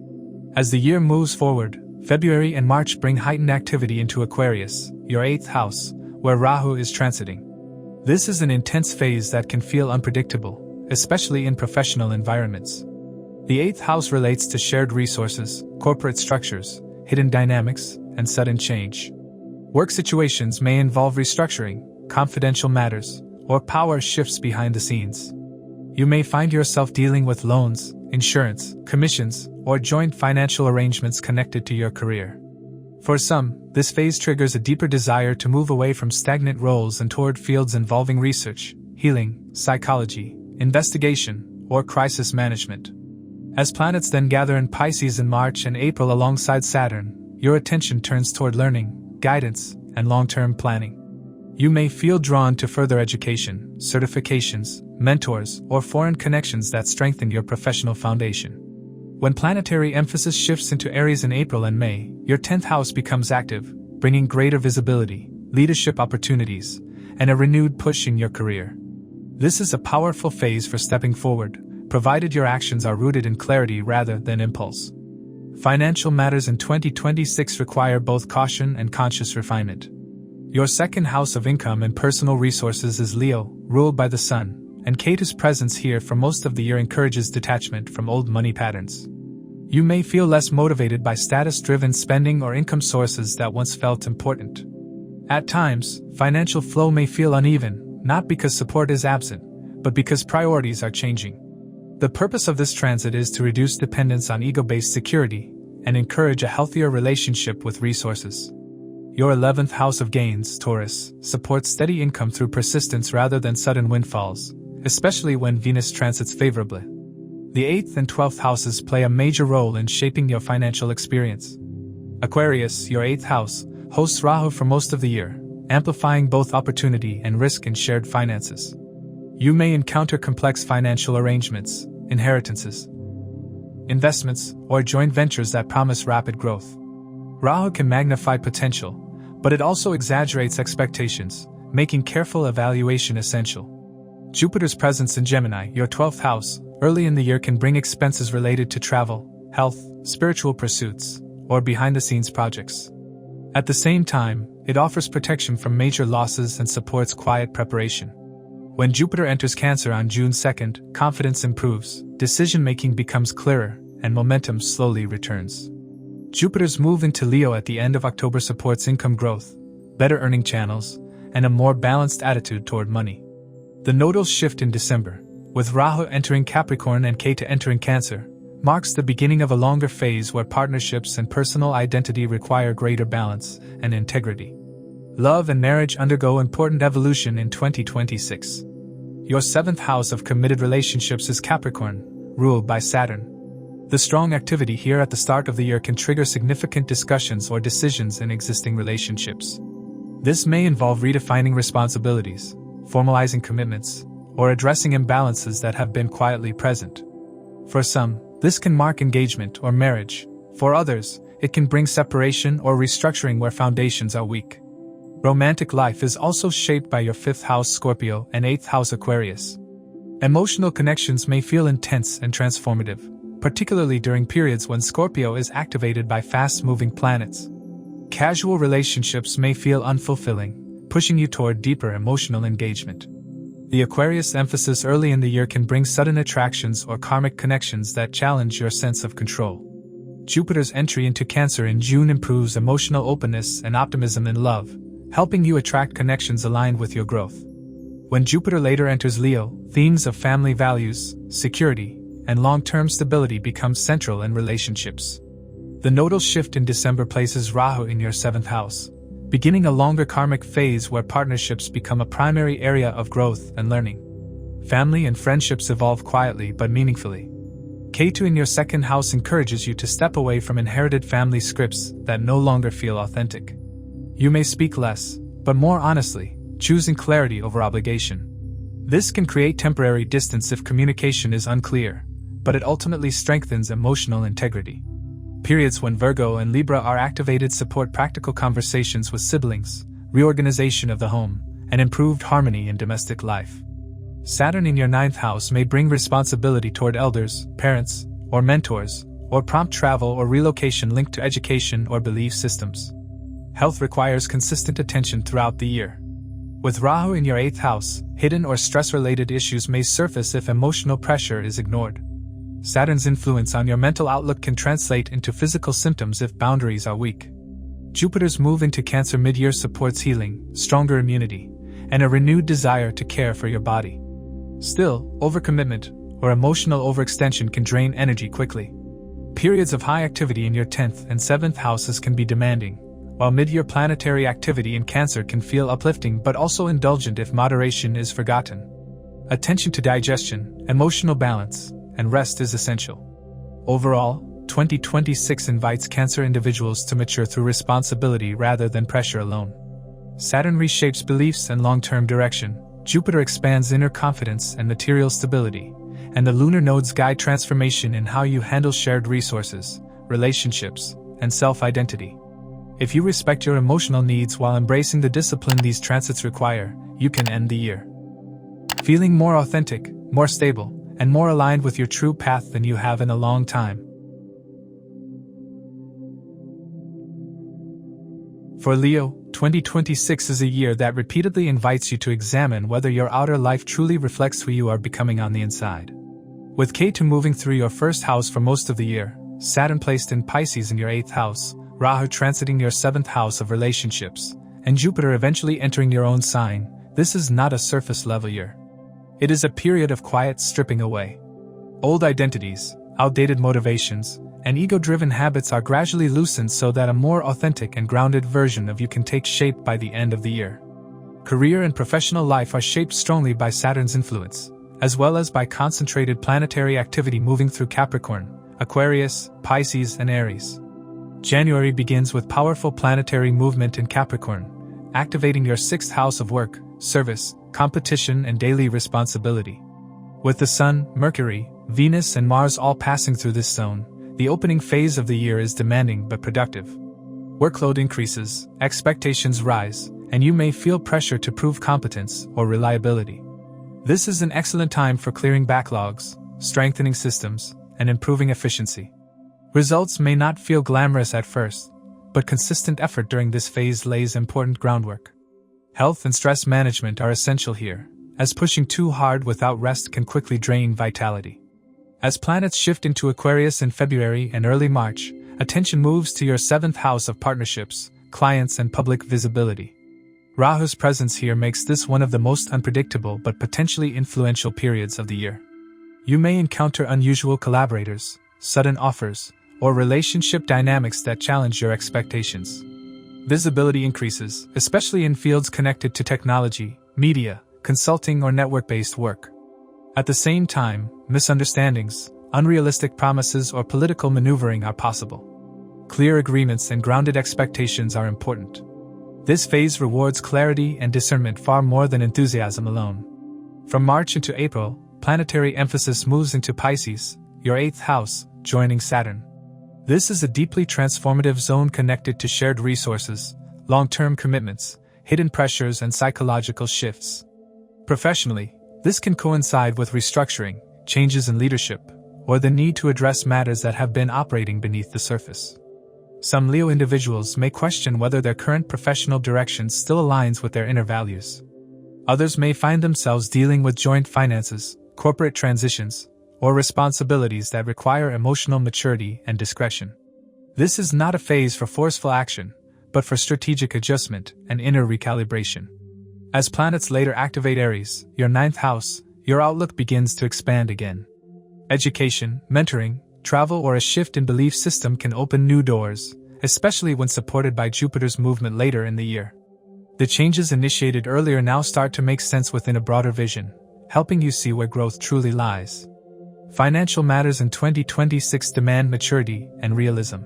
As the year moves forward, February and March bring heightened activity into Aquarius, your 8th house, where Rahu is transiting. This is an intense phase that can feel unpredictable, especially in professional environments. The 8th house relates to shared resources, corporate structures, hidden dynamics, and sudden change. Work situations may involve restructuring, confidential matters, or power shifts behind the scenes. You may find yourself dealing with loans, insurance, commissions, or joint financial arrangements connected to your career. For some, this phase triggers a deeper desire to move away from stagnant roles and toward fields involving research, healing, psychology, investigation, or crisis management. As planets then gather in Pisces in March and April alongside Saturn, your attention turns toward learning, guidance, and long-term planning. You may feel drawn to further education, certifications, mentors, or foreign connections that strengthen your professional foundation. When planetary emphasis shifts into Aries in April and May, your 10th house becomes active, bringing greater visibility, leadership opportunities, and a renewed push in your career. This is a powerful phase for stepping forward, provided your actions are rooted in clarity rather than impulse. Financial matters in 2026 require both caution and conscious refinement. Your second house of income and personal resources is Leo, ruled by the Sun, and Ketu's presence here for most of the year encourages detachment from old money patterns. You may feel less motivated by status-driven spending or income sources that once felt important. At times, financial flow may feel uneven, not because support is absent, but because priorities are changing. The purpose of this transit is to reduce dependence on ego-based security and encourage a healthier relationship with resources. Your 11th house of gains, Taurus, supports steady income through persistence rather than sudden windfalls, especially when Venus transits favorably. The 8th and 12th houses play a major role in shaping your financial experience. Aquarius, your 8th house, hosts Rahu for most of the year, amplifying both opportunity and risk in shared finances. You may encounter complex financial arrangements, inheritances, investments, or joint ventures that promise rapid growth. Rahu can magnify potential, but it also exaggerates expectations, making careful evaluation essential. Jupiter's presence in Gemini, your 12th house, early in the year can bring expenses related to travel, health, spiritual pursuits, or behind-the-scenes projects. At the same time, it offers protection from major losses and supports quiet preparation. When Jupiter enters Cancer on June 2nd, confidence improves, decision-making becomes clearer, and momentum slowly returns. Jupiter's move into Leo at the end of October supports income growth, better earning channels, and a more balanced attitude toward money. The nodal shift in December, with Rahu entering Capricorn and Ketu entering Cancer, marks the beginning of a longer phase where partnerships and personal identity require greater balance and integrity. Love and marriage undergo important evolution in 2026. Your 7th house of committed relationships is Capricorn, ruled by Saturn. The strong activity here at the start of the year can trigger significant discussions or decisions in existing relationships. This may involve redefining responsibilities, formalizing commitments, or addressing imbalances that have been quietly present. For some, this can mark engagement or marriage. For others, it can bring separation or restructuring where foundations are weak. Romantic life is also shaped by your 5th house Scorpio and 8th house Aquarius. Emotional connections may feel intense and transformative, particularly during periods when Scorpio is activated by fast-moving planets. Casual relationships may feel unfulfilling, pushing you toward deeper emotional engagement. The Aquarius emphasis early in the year can bring sudden attractions or karmic connections that challenge your sense of control. Jupiter's entry into Cancer in June improves emotional openness and optimism in love, helping you attract connections aligned with your growth. When Jupiter later enters Leo, themes of family values, security, and long-term stability become central in relationships. The nodal shift in December places Rahu in your 7th house, beginning a longer karmic phase where partnerships become a primary area of growth and learning. Family and friendships evolve quietly but meaningfully. Ketu in your 2nd house encourages you to step away from inherited family scripts that no longer feel authentic. You may speak less, but more honestly, choosing clarity over obligation. This can create temporary distance if communication is unclear, but it ultimately strengthens emotional integrity. Periods when Virgo and Libra are activated support practical conversations with siblings, reorganization of the home, and improved harmony in domestic life. Saturn in your 9th house may bring responsibility toward elders, parents, or mentors, or prompt travel or relocation linked to education or belief systems. Health requires consistent attention throughout the year. With Rahu in your 8th house, hidden or stress-related issues may surface if emotional pressure is ignored. Saturn's influence on your mental outlook can translate into physical symptoms if boundaries are weak. Jupiter's move into Cancer mid-year supports healing, stronger immunity, and a renewed desire to care for your body. Still, overcommitment or emotional overextension can drain energy quickly. Periods of high activity in your 10th and 7th houses can be demanding, while mid-year planetary activity in Cancer can feel uplifting but also indulgent if moderation is forgotten. Attention to digestion, emotional balance, and rest is essential. Overall, 2026 invites Cancer individuals to mature through responsibility rather than pressure alone. Saturn reshapes beliefs and long-term direction, Jupiter expands inner confidence and material stability, and the lunar nodes guide transformation in how you handle shared resources, relationships, and self-identity. If you respect your emotional needs while embracing the discipline these transits require, you can end the year feeling more authentic, more stable, and more aligned with your true path than you have in a long time. For Leo, 2026 is a year that repeatedly invites you to examine whether your outer life truly reflects who you are becoming on the inside. With Ketu moving through your first house for most of the year, Saturn placed in Pisces in your 8th house, Rahu transiting your 7th house of relationships, and Jupiter eventually entering your own sign, this is not a surface-level year. It is a period of quiet stripping away. Old identities, outdated motivations, and ego-driven habits are gradually loosened so that a more authentic and grounded version of you can take shape by the end of the year. Career and professional life are shaped strongly by Saturn's influence, as well as by concentrated planetary activity moving through Capricorn, Aquarius, Pisces, and Aries. January begins with powerful planetary movement in Capricorn, activating your 6th house of work, service, competition, and daily responsibility. With the Sun, Mercury, Venus, and Mars all passing through this zone, the opening phase of the year is demanding but productive. Workload increases, expectations rise, and you may feel pressure to prove competence or reliability. This is an excellent time for clearing backlogs, strengthening systems, and improving efficiency. Results may not feel glamorous at first, but consistent effort during this phase lays important groundwork. Health and stress management are essential here, as pushing too hard without rest can quickly drain vitality. As planets shift into Aquarius in February and early March, attention moves to your 7th house of partnerships, clients, and public visibility. Rahu's presence here makes this one of the most unpredictable but potentially influential periods of the year. You may encounter unusual collaborators, sudden offers, or relationship dynamics that challenge your expectations. Visibility increases, especially in fields connected to technology, media, consulting, or network-based work. At the same time, misunderstandings, unrealistic promises, or political maneuvering are possible. Clear agreements and grounded expectations are important. This phase rewards clarity and discernment far more than enthusiasm alone. From March into April, planetary emphasis moves into Pisces, your 8th house, joining Saturn. This is a deeply transformative zone connected to shared resources, long-term commitments, hidden pressures, and psychological shifts. Professionally, this can coincide with restructuring, changes in leadership, or the need to address matters that have been operating beneath the surface. Some Leo individuals may question whether their current professional direction still aligns with their inner values. Others may find themselves dealing with joint finances, corporate transitions, or responsibilities that require emotional maturity and discretion. This is not a phase for forceful action, but for strategic adjustment and inner recalibration. As planets later activate Aries, your 9th house, your outlook begins to expand again. Education, mentoring, travel, or a shift in belief system can open new doors, especially when supported by Jupiter's movement later in the year. The changes initiated earlier now start to make sense within a broader vision, helping you see where growth truly lies. Financial matters in 2026 demand maturity and realism.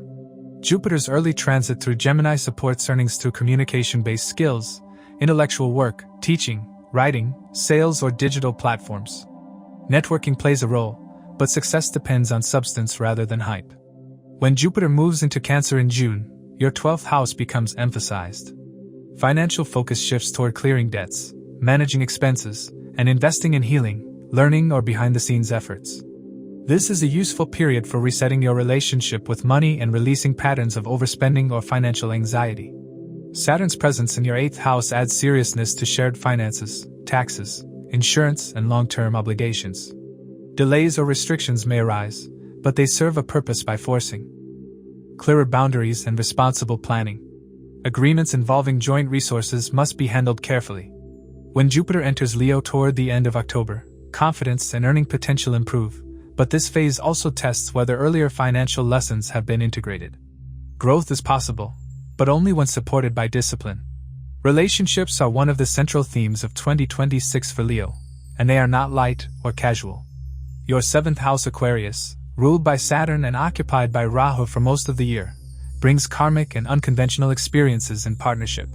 Jupiter's early transit through Gemini supports earnings through communication-based skills, intellectual work, teaching, writing, sales, or digital platforms. Networking plays a role, but success depends on substance rather than hype. When Jupiter moves into Cancer in June, your 12th house becomes emphasized. Financial focus shifts toward clearing debts, managing expenses, and investing in healing, learning, or behind-the-scenes efforts. This is a useful period for resetting your relationship with money and releasing patterns of overspending or financial anxiety. Saturn's presence in your 8th house adds seriousness to shared finances, taxes, insurance, and long-term obligations. Delays or restrictions may arise, but they serve a purpose by forcing clearer boundaries and responsible planning. Agreements involving joint resources must be handled carefully. When Jupiter enters Leo toward the end of October, confidence and earning potential improve, but this phase also tests whether earlier financial lessons have been integrated. Growth is possible, but only when supported by discipline. Relationships are one of the central themes of 2026 for Leo, and they are not light or casual. Your 7th house Aquarius, ruled by Saturn and occupied by Rahu for most of the year, brings karmic and unconventional experiences in partnership.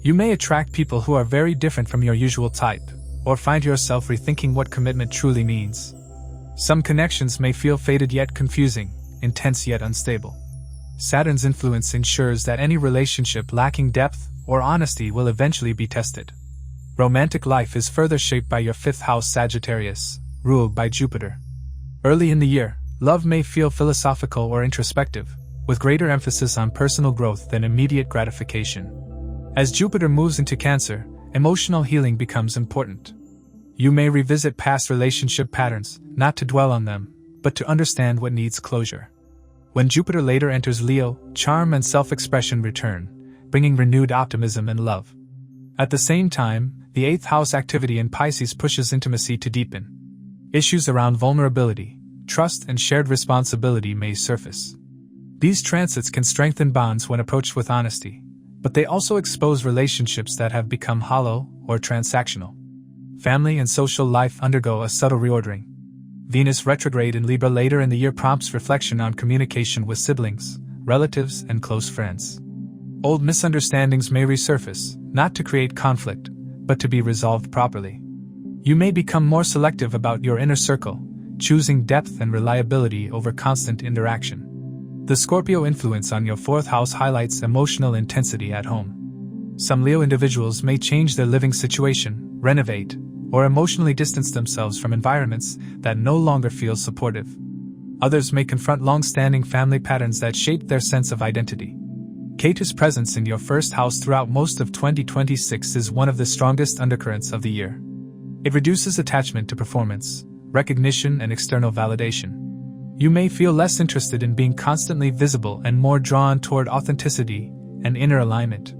You may attract people who are very different from your usual type, or find yourself rethinking what commitment truly means. Some connections may feel fated yet confusing, intense yet unstable. Saturn's influence ensures that any relationship lacking depth or honesty will eventually be tested. Romantic life is further shaped by your 5th house Sagittarius, ruled by Jupiter. Early in the year, love may feel philosophical or introspective, with greater emphasis on personal growth than immediate gratification. As Jupiter moves into Cancer, emotional healing becomes important. You may revisit past relationship patterns, not to dwell on them, but to understand what needs closure. When Jupiter later enters Leo, charm and self-expression return, bringing renewed optimism and love. At the same time, the 8th house activity in Pisces pushes intimacy to deepen. Issues around vulnerability, trust and shared responsibility may surface. These transits can strengthen bonds when approached with honesty, but they also expose relationships that have become hollow or transactional. Family and social life undergo a subtle reordering. Venus retrograde in Libra later in the year prompts reflection on communication with siblings, relatives, and close friends. Old misunderstandings may resurface, not to create conflict, but to be resolved properly. You may become more selective about your inner circle, choosing depth and reliability over constant interaction. The Scorpio influence on your 4th house highlights emotional intensity at home. Some Leo individuals may change their living situation, renovate, or emotionally distance themselves from environments that no longer feel supportive. Others may confront long-standing family patterns that shape their sense of identity. Ketu's presence in your 1st house throughout most of 2026 is one of the strongest undercurrents of the year. It reduces attachment to performance, recognition, and external validation. You may feel less interested in being constantly visible and more drawn toward authenticity and inner alignment.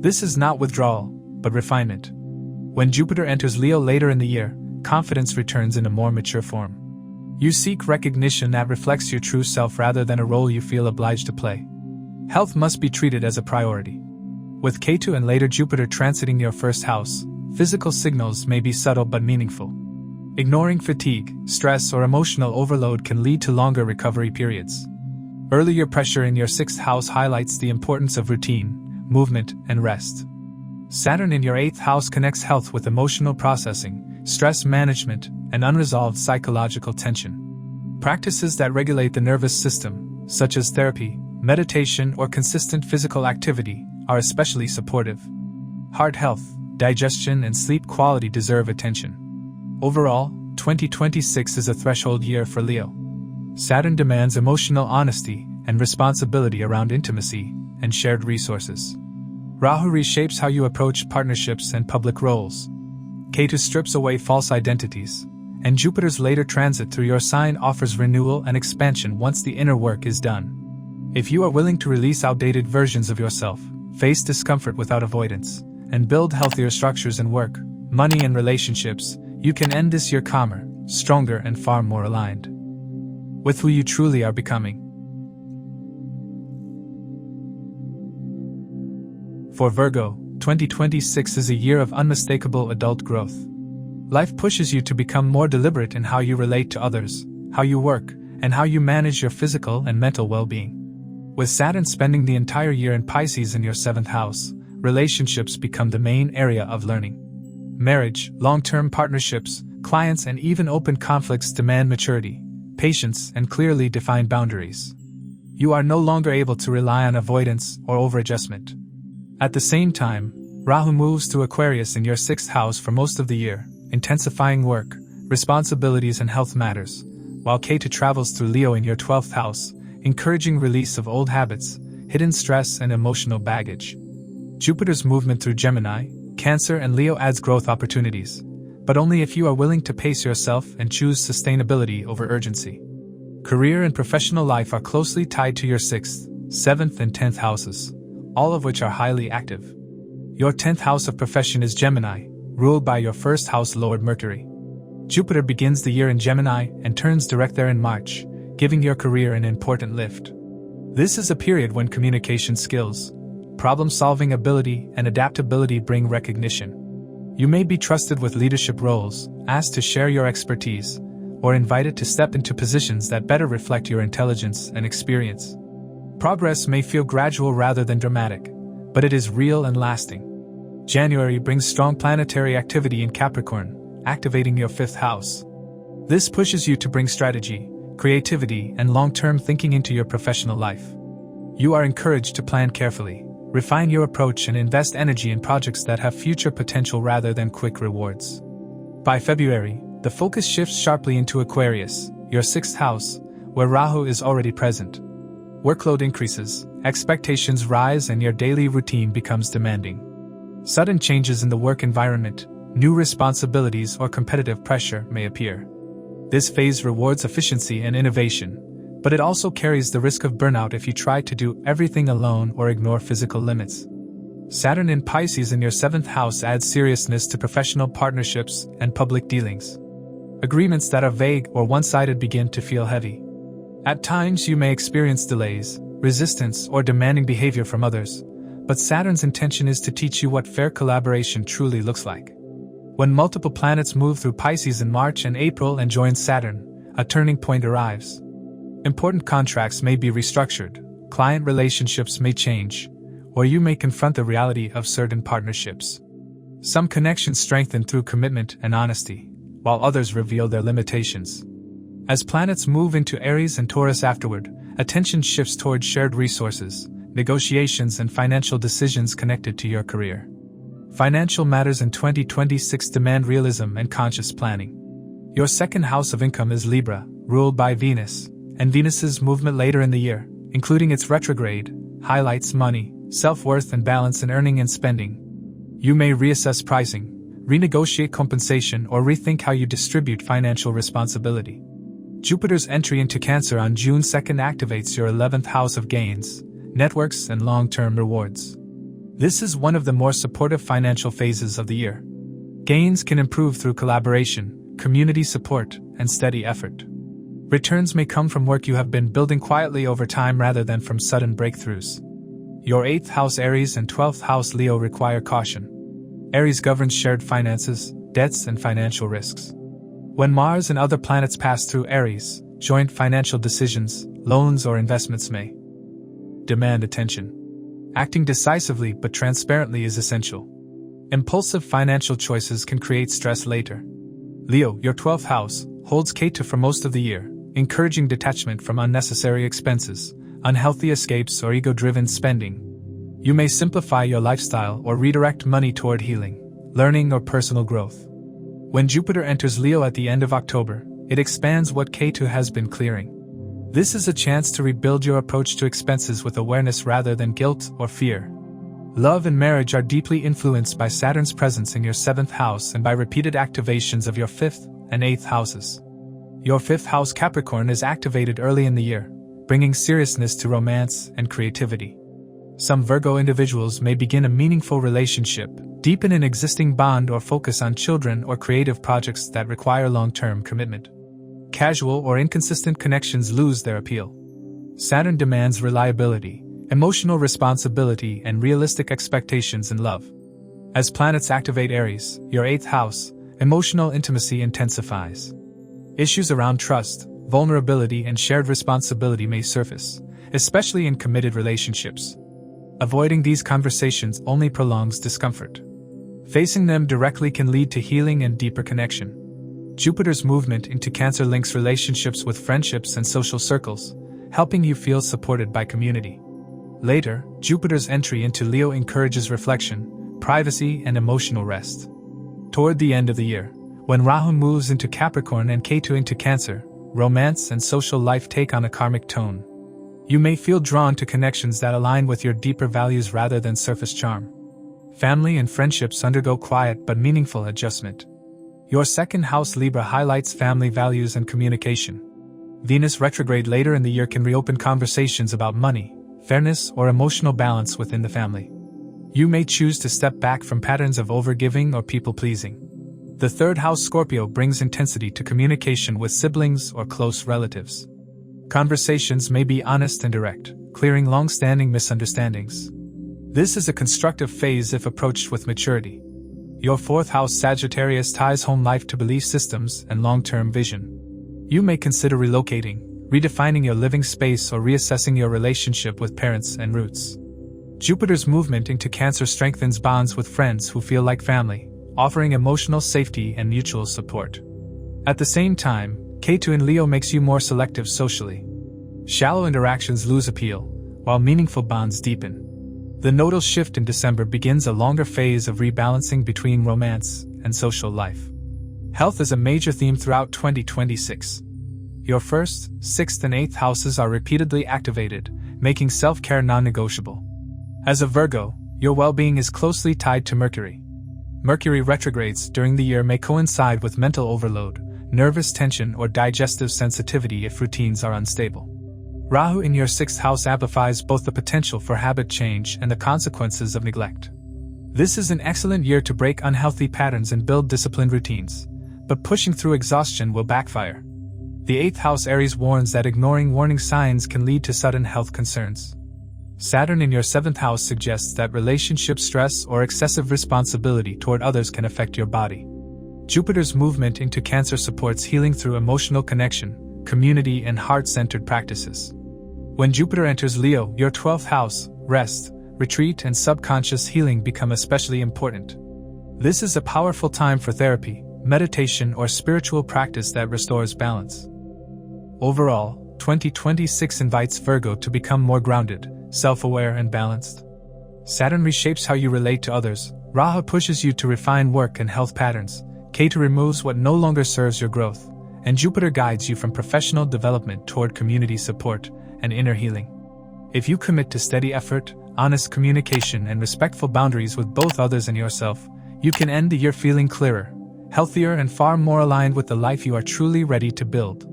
This is not withdrawal, but refinement. When Jupiter enters Leo later in the year, confidence returns in a more mature form. You seek recognition that reflects your true self rather than a role you feel obliged to play. Health must be treated as a priority. With Ketu and later Jupiter transiting your 1st house, physical signals may be subtle but meaningful. Ignoring fatigue, stress, or emotional overload can lead to longer recovery periods. Earlier pressure in your 6th house highlights the importance of routine, movement, and rest. Saturn in your 8th house connects health with emotional processing, stress management, and unresolved psychological tension. Practices that regulate the nervous system, such as therapy, meditation, or consistent physical activity, are especially supportive. Heart health, digestion, and sleep quality deserve attention. Overall, 2026 is a threshold year for Leo. Saturn demands emotional honesty and responsibility around intimacy and shared resources. Rahu reshapes how you approach partnerships and public roles. Ketu strips away false identities, and Jupiter's later transit through your sign offers renewal and expansion once the inner work is done. If you are willing to release outdated versions of yourself, face discomfort without avoidance, and build healthier structures in work, money, and relationships, you can end this year calmer, stronger, and far more aligned with who you truly are becoming. For Virgo, 2026 is a year of unmistakable adult growth. Life pushes you to become more deliberate in how you relate to others, how you work, and how you manage your physical and mental well-being. With Saturn spending the entire year in Pisces in your 7th house, relationships become the main area of learning. Marriage, long-term partnerships, clients, and even open conflicts demand maturity, patience, and clearly defined boundaries. You are no longer able to rely on avoidance or over-adjustment. At the same time, Rahu moves to Aquarius in your 6th house for most of the year, intensifying work, responsibilities, and health matters, while Ketu travels through Leo in your 12th house, encouraging release of old habits, hidden stress, and emotional baggage. Jupiter's movement through Gemini, Cancer, and Leo adds growth opportunities, but only if you are willing to pace yourself and choose sustainability over urgency. Career and professional life are closely tied to your 6th, 7th, and 10th houses, all of which are highly active. Your 10th house of profession is Gemini, ruled by your 1st house Lord Mercury. Jupiter begins the year in Gemini and turns direct there in March, giving your career an important lift. This is a period when communication skills, problem-solving ability, and adaptability bring recognition. You may be trusted with leadership roles, asked to share your expertise, or invited to step into positions that better reflect your intelligence and experience. Progress may feel gradual rather than dramatic, but it is real and lasting. January brings strong planetary activity in Capricorn, activating your 5th house. This pushes you to bring strategy, creativity, and long-term thinking into your professional life. You are encouraged to plan carefully, refine your approach, and invest energy in projects that have future potential rather than quick rewards. By February, the focus shifts sharply into Aquarius, your 6th house, where Rahu is already present. Workload increases, expectations rise, and your daily routine becomes demanding. Sudden changes in the work environment, new responsibilities, or competitive pressure may appear. This phase rewards efficiency and innovation, but it also carries the risk of burnout if you try to do everything alone or ignore physical limits. Saturn in Pisces in your 7th house adds seriousness to professional partnerships and public dealings. Agreements that are vague or one-sided begin to feel heavy. At times you may experience delays, resistance, or demanding behavior from others, but Saturn's intention is to teach you what fair collaboration truly looks like. When multiple planets move through Pisces in March and April and join Saturn, a turning point arrives. Important contracts may be restructured, client relationships may change, or you may confront the reality of certain partnerships. Some connections strengthen through commitment and honesty, while others reveal their limitations. As planets move into Aries and Taurus afterward, attention shifts toward shared resources, negotiations, and financial decisions connected to your career. Financial matters in 2026 demand realism and conscious planning. Your 2nd house of income is Libra, ruled by Venus, and Venus's movement later in the year, including its retrograde, highlights money, self-worth, and balance in earning and spending. You may reassess pricing, renegotiate compensation, or rethink how you distribute financial responsibility. Jupiter's entry into Cancer on June 2nd activates your 11th house of gains, networks, and long-term rewards. This is one of the more supportive financial phases of the year. Gains can improve through collaboration, community support, and steady effort. Returns may come from work you have been building quietly over time rather than from sudden breakthroughs. Your 8th house Aries and 12th house Leo require caution. Aries governs shared finances, debts, and financial risks. When Mars and other planets pass through Aries, joint financial decisions, loans, or investments may demand attention. Acting decisively but transparently is essential. Impulsive financial choices can create stress later. Leo, your 12th house, holds Ketu for most of the year, encouraging detachment from unnecessary expenses, unhealthy escapes, or ego-driven spending. You may simplify your lifestyle or redirect money toward healing, learning, or personal growth. When Jupiter enters Leo at the end of October, it expands what Ketu has been clearing. This is a chance to rebuild your approach to expenses with awareness rather than guilt or fear. Love and marriage are deeply influenced by Saturn's presence in your 7th house and by repeated activations of your 5th and 8th houses. Your 5th house Capricorn is activated early in the year, bringing seriousness to romance and creativity. Some Virgo individuals may begin a meaningful relationship, deepen an existing bond, or focus on children or creative projects that require long-term commitment. Casual or inconsistent connections lose their appeal. Saturn demands reliability, emotional responsibility, and realistic expectations in love. As planets activate Aries, your 8th house, emotional intimacy intensifies. Issues around trust, vulnerability, and shared responsibility may surface, especially in committed relationships. Avoiding these conversations only prolongs discomfort. Facing them directly can lead to healing and deeper connection. Jupiter's movement into Cancer links relationships with friendships and social circles, helping you feel supported by community. Later, Jupiter's entry into Leo encourages reflection, privacy, and emotional rest. Toward the end of the year, when Rahu moves into Capricorn and Ketu into Cancer, romance and social life take on a karmic tone. You may feel drawn to connections that align with your deeper values rather than surface charm. Family and friendships undergo quiet but meaningful adjustment. Your 2nd house Libra highlights family values and communication. Venus retrograde later in the year can reopen conversations about money, fairness, or emotional balance within the family. You may choose to step back from patterns of overgiving or people-pleasing. The third house Scorpio brings intensity to communication with siblings or close relatives. Conversations may be honest and direct, clearing long-standing misunderstandings. This is a constructive phase if approached with maturity. Your fourth house Sagittarius ties home life to belief systems and long-term vision. You may consider relocating, redefining your living space, or reassessing your relationship with parents and roots. Jupiter's movement into Cancer strengthens bonds with friends who feel like family, offering emotional safety and mutual support. At the same time, Ketu in Leo makes you more selective socially. Shallow interactions lose appeal, while meaningful bonds deepen. The nodal shift in December begins a longer phase of rebalancing between romance and social life. Health is a major theme throughout 2026. Your first, sixth, and eighth houses are repeatedly activated, making self-care non-negotiable. As a Virgo, your well-being is closely tied to Mercury. Mercury retrogrades during the year may coincide with mental overload, nervous tension, or digestive sensitivity if routines are unstable. Rahu in your sixth house amplifies both the potential for habit change and the consequences of neglect. This is an excellent year to break unhealthy patterns and build disciplined routines, but pushing through exhaustion will backfire. The eighth house Aries warns that ignoring warning signs can lead to sudden health concerns. Saturn in your seventh house suggests that relationship stress or excessive responsibility toward others can affect your body. Jupiter's movement into Cancer supports healing through emotional connection, community, and heart-centered practices. When Jupiter enters Leo, your 12th house, rest, retreat, and subconscious healing become especially important. This is a powerful time for therapy, meditation, or spiritual practice that restores balance. Overall, 2026 invites Virgo to become more grounded, self-aware, and balanced. Saturn reshapes how you relate to others, Rahu pushes you to refine work and health patterns, Ketu removes what no longer serves your growth, and Jupiter guides you from professional development toward community support and inner healing. If you commit to steady effort, honest communication, and respectful boundaries with both others and yourself, you can end the year feeling clearer, healthier, and far more aligned with the life you are truly ready to build.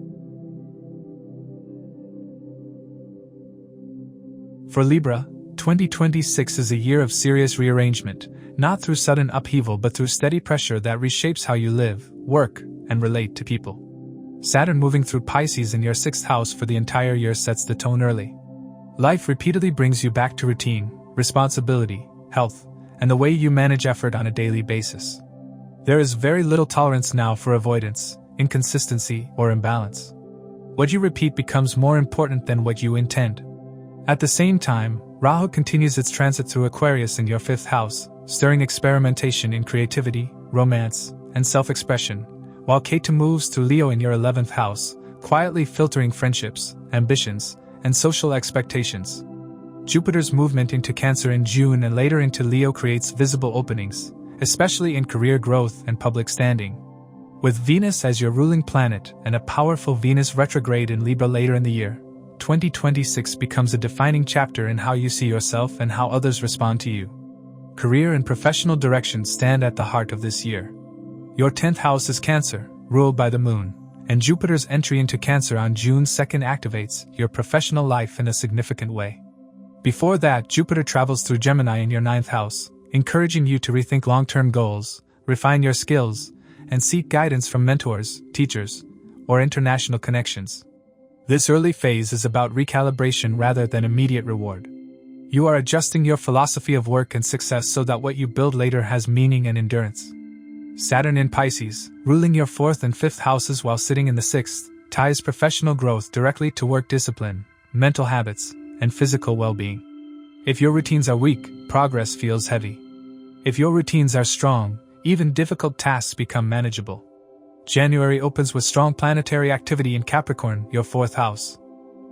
For Libra, 2026 is a year of serious rearrangement, not through sudden upheaval but through steady pressure that reshapes how you live, work, and relate to people. Saturn moving through Pisces in your sixth house for the entire year sets the tone early. Life repeatedly brings you back to routine, responsibility, health, and the way you manage effort on a daily basis. There is very little tolerance now for avoidance, inconsistency, or imbalance. What you repeat becomes more important than what you intend. At the same time, Rahu continues its transit through Aquarius in your fifth house, stirring experimentation in creativity, romance, and self-expression, while Ketu moves through Leo in your 11th house, quietly filtering friendships, ambitions, and social expectations. Jupiter's movement into Cancer in June and later into Leo creates visible openings, especially in career growth and public standing. With Venus as your ruling planet and a powerful Venus retrograde in Libra later in the year, 2026 becomes a defining chapter in how you see yourself and how others respond to you. Career and professional direction stand at the heart of this year. Your 10th house is Cancer, ruled by the Moon, and Jupiter's entry into Cancer on June 2nd activates your professional life in a significant way. Before that, Jupiter travels through Gemini in your 9th house, encouraging you to rethink long-term goals, refine your skills, and seek guidance from mentors, teachers, or international connections. This early phase is about recalibration rather than immediate reward. You are adjusting your philosophy of work and success so that what you build later has meaning and endurance. Saturn in Pisces, ruling your 4th and 5th houses while sitting in the 6th, ties professional growth directly to work discipline, mental habits, and physical well-being. If your routines are weak, progress feels heavy. If your routines are strong, even difficult tasks become manageable. January opens with strong planetary activity in Capricorn, your 4th house.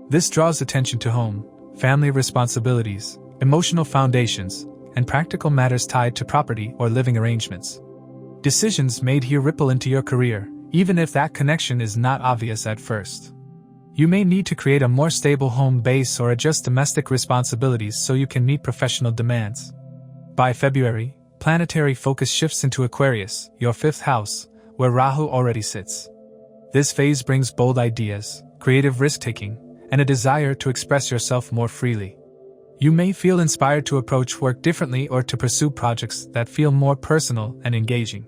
This draws attention to home, family responsibilities, emotional foundations, and practical matters tied to property or living arrangements. Decisions made here ripple into your career, even if that connection is not obvious at first. You may need to create a more stable home base or adjust domestic responsibilities so you can meet professional demands. By February, planetary focus shifts into Aquarius, your 5th house, where Rahu already sits. This phase brings bold ideas, creative risk-taking, and a desire to express yourself more freely. You may feel inspired to approach work differently or to pursue projects that feel more personal and engaging.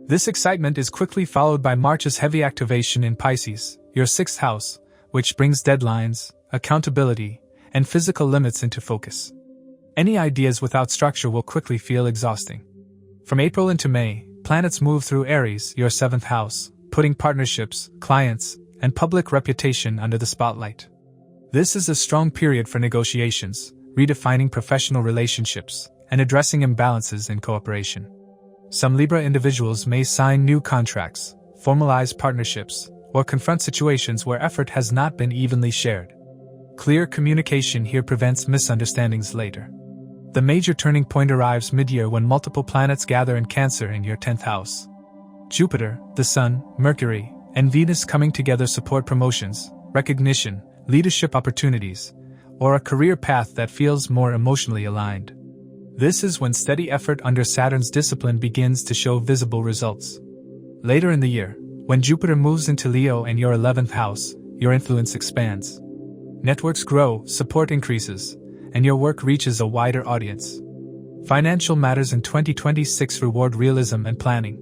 This excitement is quickly followed by March's heavy activation in Pisces, your 6th house, which brings deadlines, accountability, and physical limits into focus. Any ideas without structure will quickly feel exhausting. From April into May, planets move through Aries, your 7th house, putting partnerships, clients, and public reputation under the spotlight. This is a strong period for negotiations, redefining professional relationships, and addressing imbalances in cooperation. Some Libra individuals may sign new contracts, formalize partnerships, or confront situations where effort has not been evenly shared. Clear communication here prevents misunderstandings later. The major turning point arrives mid-year when multiple planets gather in Cancer in your 10th house. Jupiter, the Sun, Mercury, and Venus coming together support promotions, recognition, leadership opportunities, or a career path that feels more emotionally aligned. This is when steady effort under Saturn's discipline begins to show visible results. Later in the year, when Jupiter moves into Leo and your 11th house, your influence expands. Networks grow, support increases, and your work reaches a wider audience. Financial matters in 2026 reward realism and planning.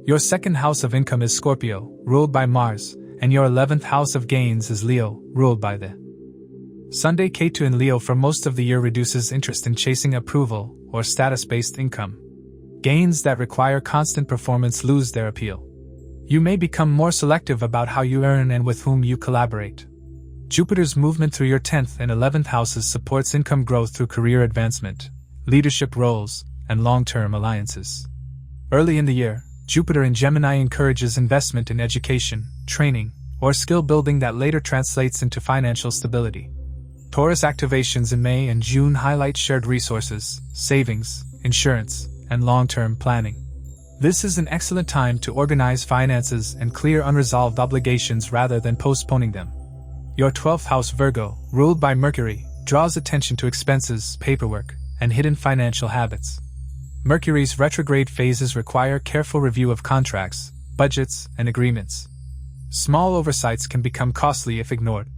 Your 2nd house of income is Scorpio, ruled by Mars, and your 11th house of gains is Leo, ruled by the Sunday Ketu in Leo for most of the year reduces interest in chasing approval or status-based income. Gains that require constant performance lose their appeal. You may become more selective about how you earn and with whom you collaborate. Jupiter's movement through your 10th and 11th houses supports income growth through career advancement, leadership roles, and long-term alliances. Early in the year, Jupiter in Gemini encourages investment in education, training, or skill building that later translates into financial stability. Taurus activations in May and June highlight shared resources, savings, insurance, and long-term planning. This is an excellent time to organize finances and clear unresolved obligations rather than postponing them. Your 12th house Virgo, ruled by Mercury, draws attention to expenses, paperwork, and hidden financial habits. Mercury's retrograde phases require careful review of contracts, budgets, and agreements. Small oversights can become costly if ignored.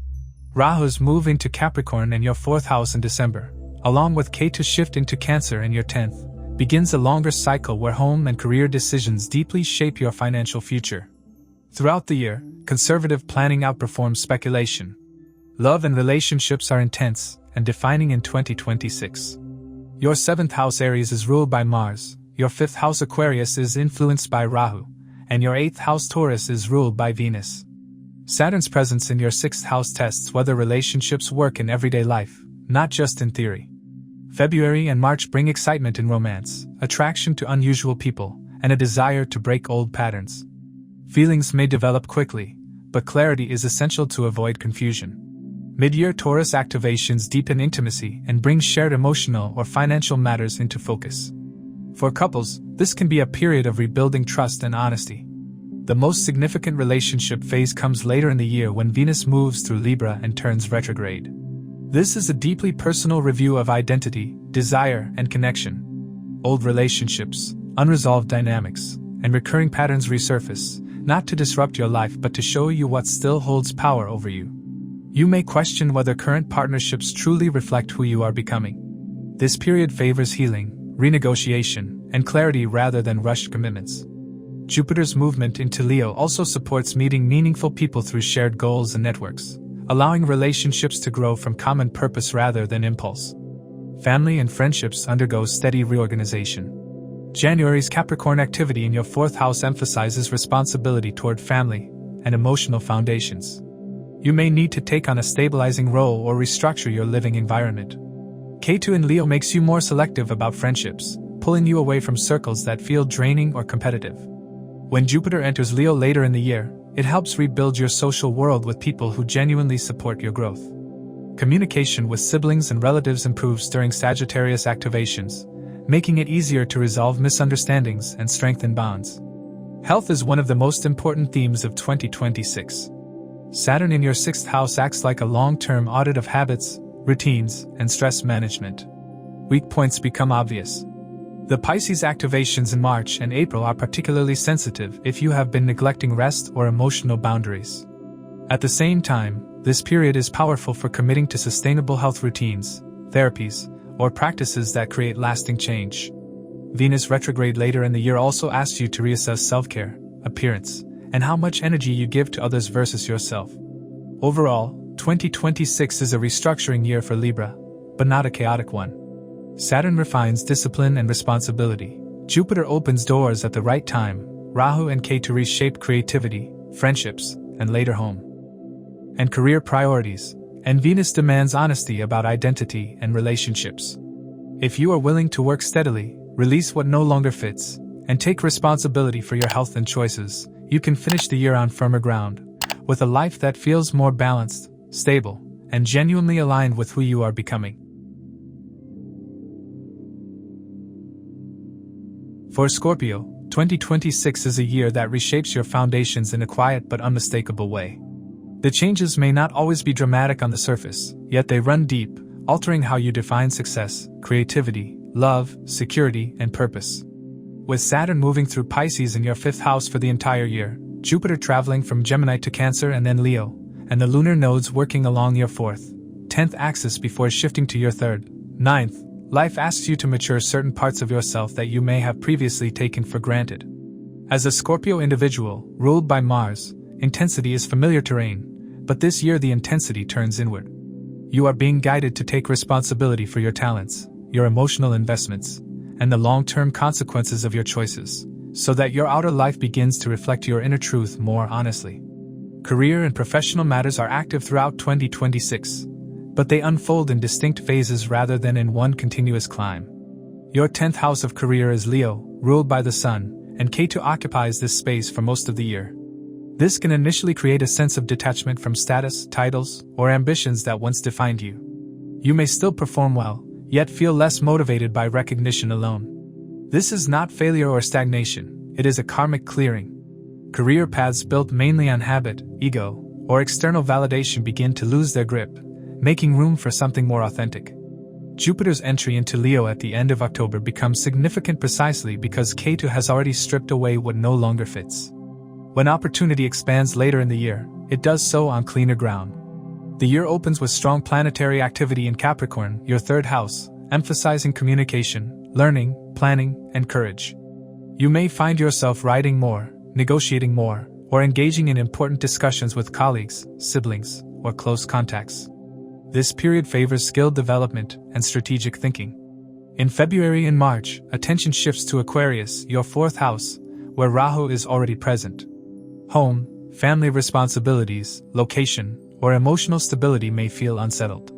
Rahu's move into Capricorn in your 4th house in December, along with Ketu's shift into Cancer in your 10th, begins a longer cycle where home and career decisions deeply shape your financial future. Throughout the year, conservative planning outperforms speculation. Love and relationships are intense and defining in 2026. Your 7th house Aries is ruled by Mars, your 5th house Aquarius is influenced by Rahu, and your 8th house Taurus is ruled by Venus. Saturn's presence in your 6th house tests whether relationships work in everyday life, not just in theory. February and March bring excitement in romance, attraction to unusual people, and a desire to break old patterns. Feelings may develop quickly, but clarity is essential to avoid confusion. Mid-year Taurus activations deepen intimacy and bring shared emotional or financial matters into focus. For couples, this can be a period of rebuilding trust and honesty. The most significant relationship phase comes later in the year when Venus moves through Libra and turns retrograde. This is a deeply personal review of identity, desire, and connection. Old relationships, unresolved dynamics, and recurring patterns resurface, not to disrupt your life but to show you what still holds power over you. You may question whether current partnerships truly reflect who you are becoming. This period favors healing, renegotiation, and clarity rather than rushed commitments. Jupiter's movement into Leo also supports meeting meaningful people through shared goals and networks, allowing relationships to grow from common purpose rather than impulse. Family and friendships undergo steady reorganization. January's Capricorn activity in your 4th house emphasizes responsibility toward family and emotional foundations. You may need to take on a stabilizing role or restructure your living environment. Ketu in Leo makes you more selective about friendships, pulling you away from circles that feel draining or competitive. When Jupiter enters Leo later in the year, it helps rebuild your social world with people who genuinely support your growth. Communication with siblings and relatives improves during Sagittarius activations, making it easier to resolve misunderstandings and strengthen bonds. Health is one of the most important themes of 2026. Saturn in your 6th house acts like a long-term audit of habits, routines, and stress management. Weak points become obvious. The Pisces activations in March and April are particularly sensitive if you have been neglecting rest or emotional boundaries. At the same time, this period is powerful for committing to sustainable health routines, therapies, or practices that create lasting change. Venus retrograde later in the year also asks you to reassess self-care, appearance, and how much energy you give to others versus yourself. Overall, 2026 is a restructuring year for Libra, but not a chaotic one. Saturn refines discipline and responsibility. Jupiter opens doors at the right time. Rahu and Ketu reshape creativity, friendships, and later home and career priorities. And Venus demands honesty about identity and relationships. If you are willing to work steadily, release what no longer fits, and take responsibility for your health and choices, you can finish the year on firmer ground, with a life that feels more balanced, stable, and genuinely aligned with who you are becoming. For Scorpio, 2026 is a year that reshapes your foundations in a quiet but unmistakable way. The changes may not always be dramatic on the surface, yet they run deep, altering how you define success, creativity, love, security, and purpose. With Saturn moving through Pisces in your 5th house for the entire year, Jupiter traveling from Gemini to Cancer and then Leo, and the lunar nodes working along your 4th, 10th axis before shifting to your 3rd, 9th, life asks you to mature certain parts of yourself that you may have previously taken for granted. As a Scorpio individual, ruled by Mars, intensity is familiar terrain, but this year the intensity turns inward. You are being guided to take responsibility for your talents, your emotional investments, and the long-term consequences of your choices, so that your outer life begins to reflect your inner truth more honestly. Career and professional matters are active throughout 2026, but they unfold in distinct phases rather than in one continuous climb. Your 10th house of career is Leo, ruled by the Sun, and Ketu occupies this space for most of the year. This can initially create a sense of detachment from status, titles, or ambitions that once defined you. You may still perform well, yet feel less motivated by recognition alone. This is not failure or stagnation, it is a karmic clearing. Career paths built mainly on habit, ego, or external validation begin to lose their grip, making room for something more authentic. Jupiter's entry into Leo at the end of October becomes significant precisely because Ketu has already stripped away what no longer fits. When opportunity expands later in the year, it does so on cleaner ground. The year opens with strong planetary activity in Capricorn, your 3rd house, emphasizing communication, learning, planning, and courage. You may find yourself writing more, negotiating more, or engaging in important discussions with colleagues, siblings, or close contacts. This period favors skill development and strategic thinking. In February and March, attention shifts to Aquarius, your 4th house, where Rahu is already present. Home, family responsibilities, location, or emotional stability may feel unsettled.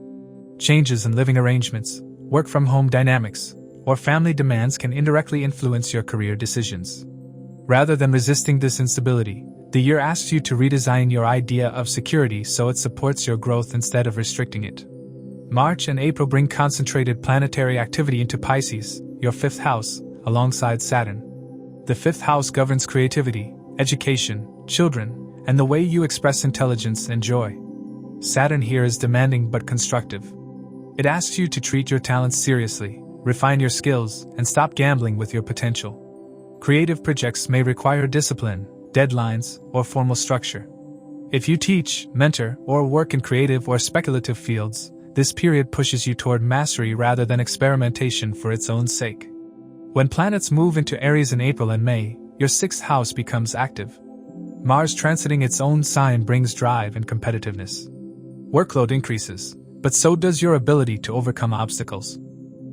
Changes in living arrangements, work-from-home dynamics, or family demands can indirectly influence your career decisions. Rather than resisting this instability, the year asks you to redesign your idea of security so it supports your growth instead of restricting it. March and April bring concentrated planetary activity into Pisces, your 5th house, alongside Saturn. The 5th house governs creativity, education, children, and the way you express intelligence and joy. Saturn here is demanding but constructive. It asks you to treat your talents seriously, refine your skills, and stop gambling with your potential. Creative projects may require discipline, deadlines, or formal structure. If you teach, mentor, or work in creative or speculative fields, this period pushes you toward mastery rather than experimentation for its own sake. When planets move into Aries in April and May, your 6th house becomes active. Mars transiting its own sign brings drive and competitiveness. Workload increases, but so does your ability to overcome obstacles.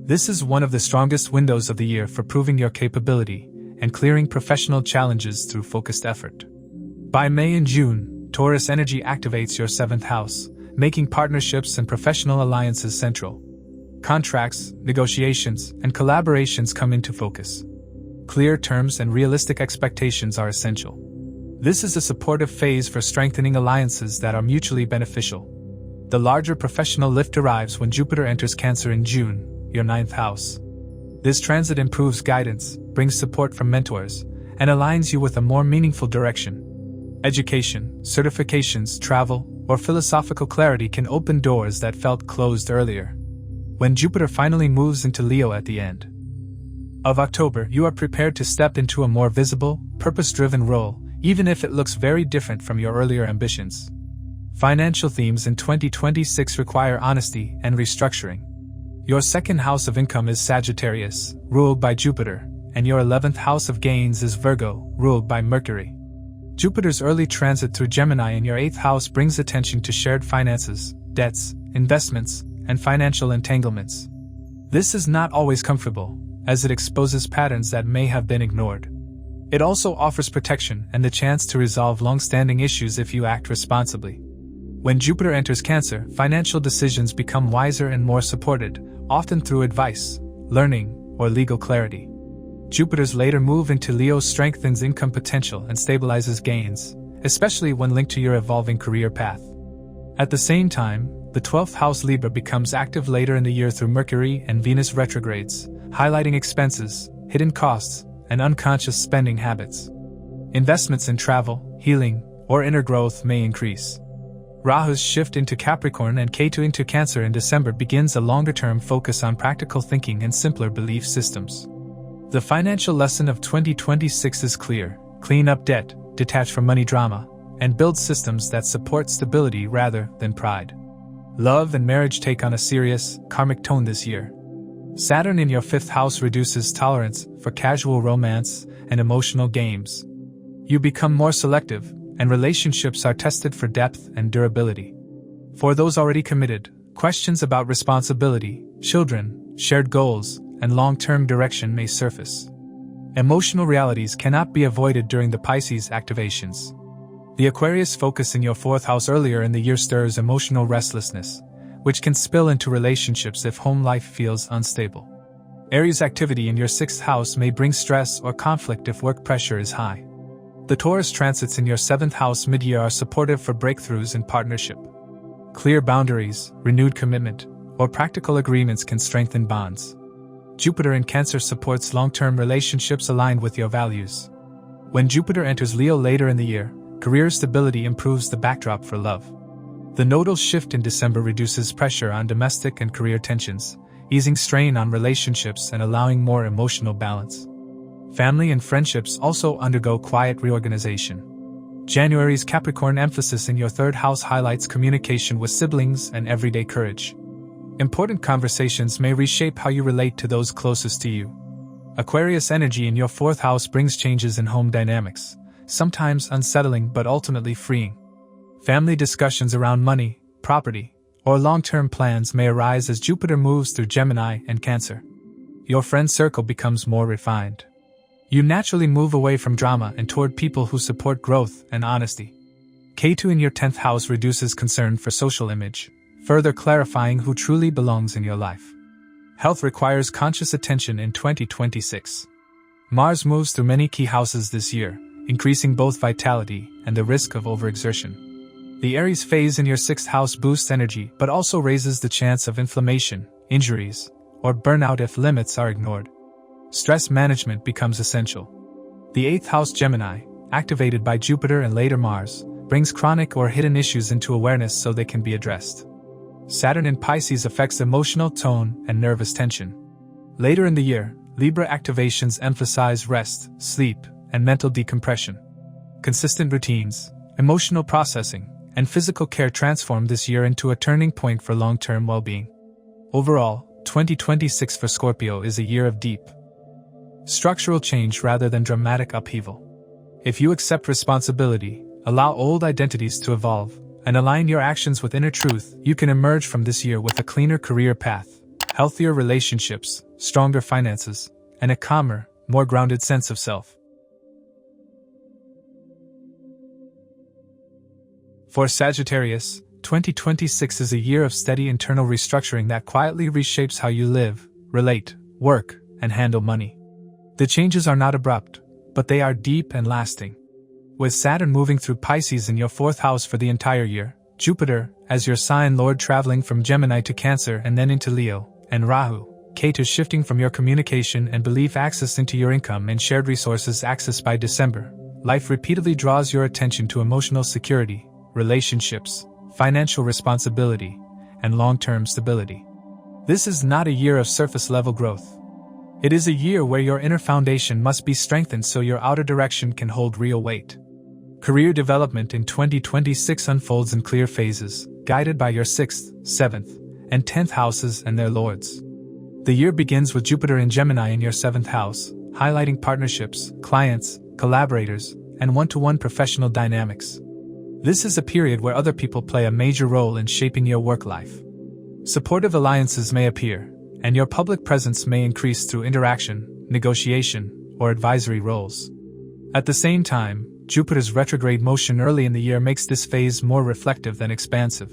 This is one of the strongest windows of the year for proving your capability and clearing professional challenges through focused effort. By May and June, Taurus energy activates your 7th house, making partnerships and professional alliances central. Contracts, negotiations, and collaborations come into focus. Clear terms and realistic expectations are essential. This is a supportive phase for strengthening alliances that are mutually beneficial. The larger professional lift arrives when Jupiter enters Cancer in June, your 9th house. This transit improves guidance, brings support from mentors, and aligns you with a more meaningful direction. Education, certifications, travel, or philosophical clarity can open doors that felt closed earlier. When Jupiter finally moves into Leo at the end of October, you are prepared to step into a more visible, purpose-driven role, even if it looks very different from your earlier ambitions. Financial themes in 2026 require honesty and restructuring. Your 2nd house of income is Sagittarius, ruled by Jupiter, and your 11th house of gains is Virgo, ruled by Mercury. Jupiter's early transit through Gemini in your 8th house brings attention to shared finances, debts, investments, and financial entanglements. This is not always comfortable, as it exposes patterns that may have been ignored. It also offers protection and the chance to resolve long-standing issues if you act responsibly. When Jupiter enters Cancer, financial decisions become wiser and more supported, often through advice, learning, or legal clarity. Jupiter's later move into Leo strengthens income potential and stabilizes gains, especially when linked to your evolving career path. At the same time, the 12th house Libra becomes active later in the year through Mercury and Venus retrogrades, highlighting expenses, hidden costs, and unconscious spending habits. Investments in travel, healing, or inner growth may increase. Rahu's shift into Capricorn and Ketu into Cancer in December begins a longer-term focus on practical thinking and simpler belief systems. The financial lesson of 2026 is clear: clean up debt, detach from money drama, and build systems that support stability rather than pride. Love and marriage take on a serious, karmic tone this year. Saturn in your 5th house reduces tolerance for casual romance and emotional games. You become more selective, and relationships are tested for depth and durability. For those already committed, questions about responsibility, children, shared goals, and long-term direction may surface. Emotional realities cannot be avoided during the Pisces activations. The Aquarius focus in your 4th house earlier in the year stirs emotional restlessness, which can spill into relationships if home life feels unstable. Aries activity in your 6th house may bring stress or conflict if work pressure is high. The Taurus transits in your 7th house mid-year are supportive for breakthroughs in partnership. Clear boundaries, renewed commitment, or practical agreements can strengthen bonds. Jupiter in Cancer supports long-term relationships aligned with your values. When Jupiter enters Leo later in the year, career stability improves the backdrop for love. The nodal shift in December reduces pressure on domestic and career tensions, easing strain on relationships and allowing more emotional balance. Family and friendships also undergo quiet reorganization. January's Capricorn emphasis in your 3rd house highlights communication with siblings and everyday courage. Important conversations may reshape how you relate to those closest to you. Aquarius energy in your 4th house brings changes in home dynamics, sometimes unsettling but ultimately freeing. Family discussions around money, property, or long-term plans may arise as Jupiter moves through Gemini and Cancer. Your friend circle becomes more refined. You naturally move away from drama and toward people who support growth and honesty. Ketu in your 10th house reduces concern for social image, further clarifying who truly belongs in your life. Health requires conscious attention in 2026. Mars moves through many key houses this year, increasing both vitality and the risk of overexertion. The Aries phase in your 6th house boosts energy but also raises the chance of inflammation, injuries, or burnout if limits are ignored. Stress management becomes essential. The 8th house Gemini, activated by Jupiter and later Mars, brings chronic or hidden issues into awareness so they can be addressed. Saturn in Pisces affects emotional tone and nervous tension. Later in the year, Libra activations emphasize rest, sleep, and mental decompression. Consistent routines, emotional processing, and physical care transform this year into a turning point for long-term well-being. Overall, 2026 for Scorpio is a year of deep, structural change rather than dramatic upheaval. If you accept responsibility, allow old identities to evolve, and align your actions with inner truth, you can emerge from this year with a cleaner career path, healthier relationships, stronger finances, and a calmer, more grounded sense of self. For Sagittarius, 2026 is a year of steady internal restructuring that quietly reshapes how you live, relate, work, and handle money. The changes are not abrupt, but they are deep and lasting. With Saturn moving through Pisces in your 4th house for the entire year, Jupiter, as your sign lord traveling from Gemini to Cancer and then into Leo, and Rahu, Ketu shifting from your communication and belief axis into your income and shared resources axis by December, life repeatedly draws your attention to emotional security, relationships, financial responsibility, and long-term stability. This is not a year of surface-level growth. It is a year where your inner foundation must be strengthened so your outer direction can hold real weight. Career development in 2026 unfolds in clear phases, guided by your 6th, 7th, and 10th houses and their lords. The year begins with Jupiter in Gemini in your 7th house, highlighting partnerships, clients, collaborators, and one-to-one professional dynamics. This is a period where other people play a major role in shaping your work life. Supportive alliances may appear, and your public presence may increase through interaction, negotiation, or advisory roles. At the same time, Jupiter's retrograde motion early in the year makes this phase more reflective than expansive.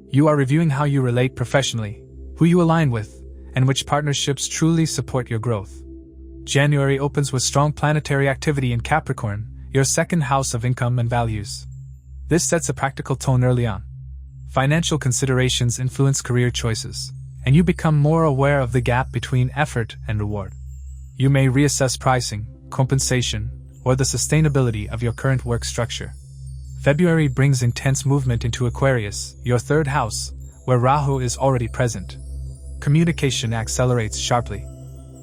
You are reviewing how you relate professionally, who you align with, and which partnerships truly support your growth. January opens with strong planetary activity in Capricorn, your second house of income and values. This sets a practical tone early on. Financial considerations influence career choices, and you become more aware of the gap between effort and reward. You may reassess pricing, compensation, or the sustainability of your current work structure. February brings intense movement into Aquarius, your third house, where Rahu is already present. Communication accelerates sharply.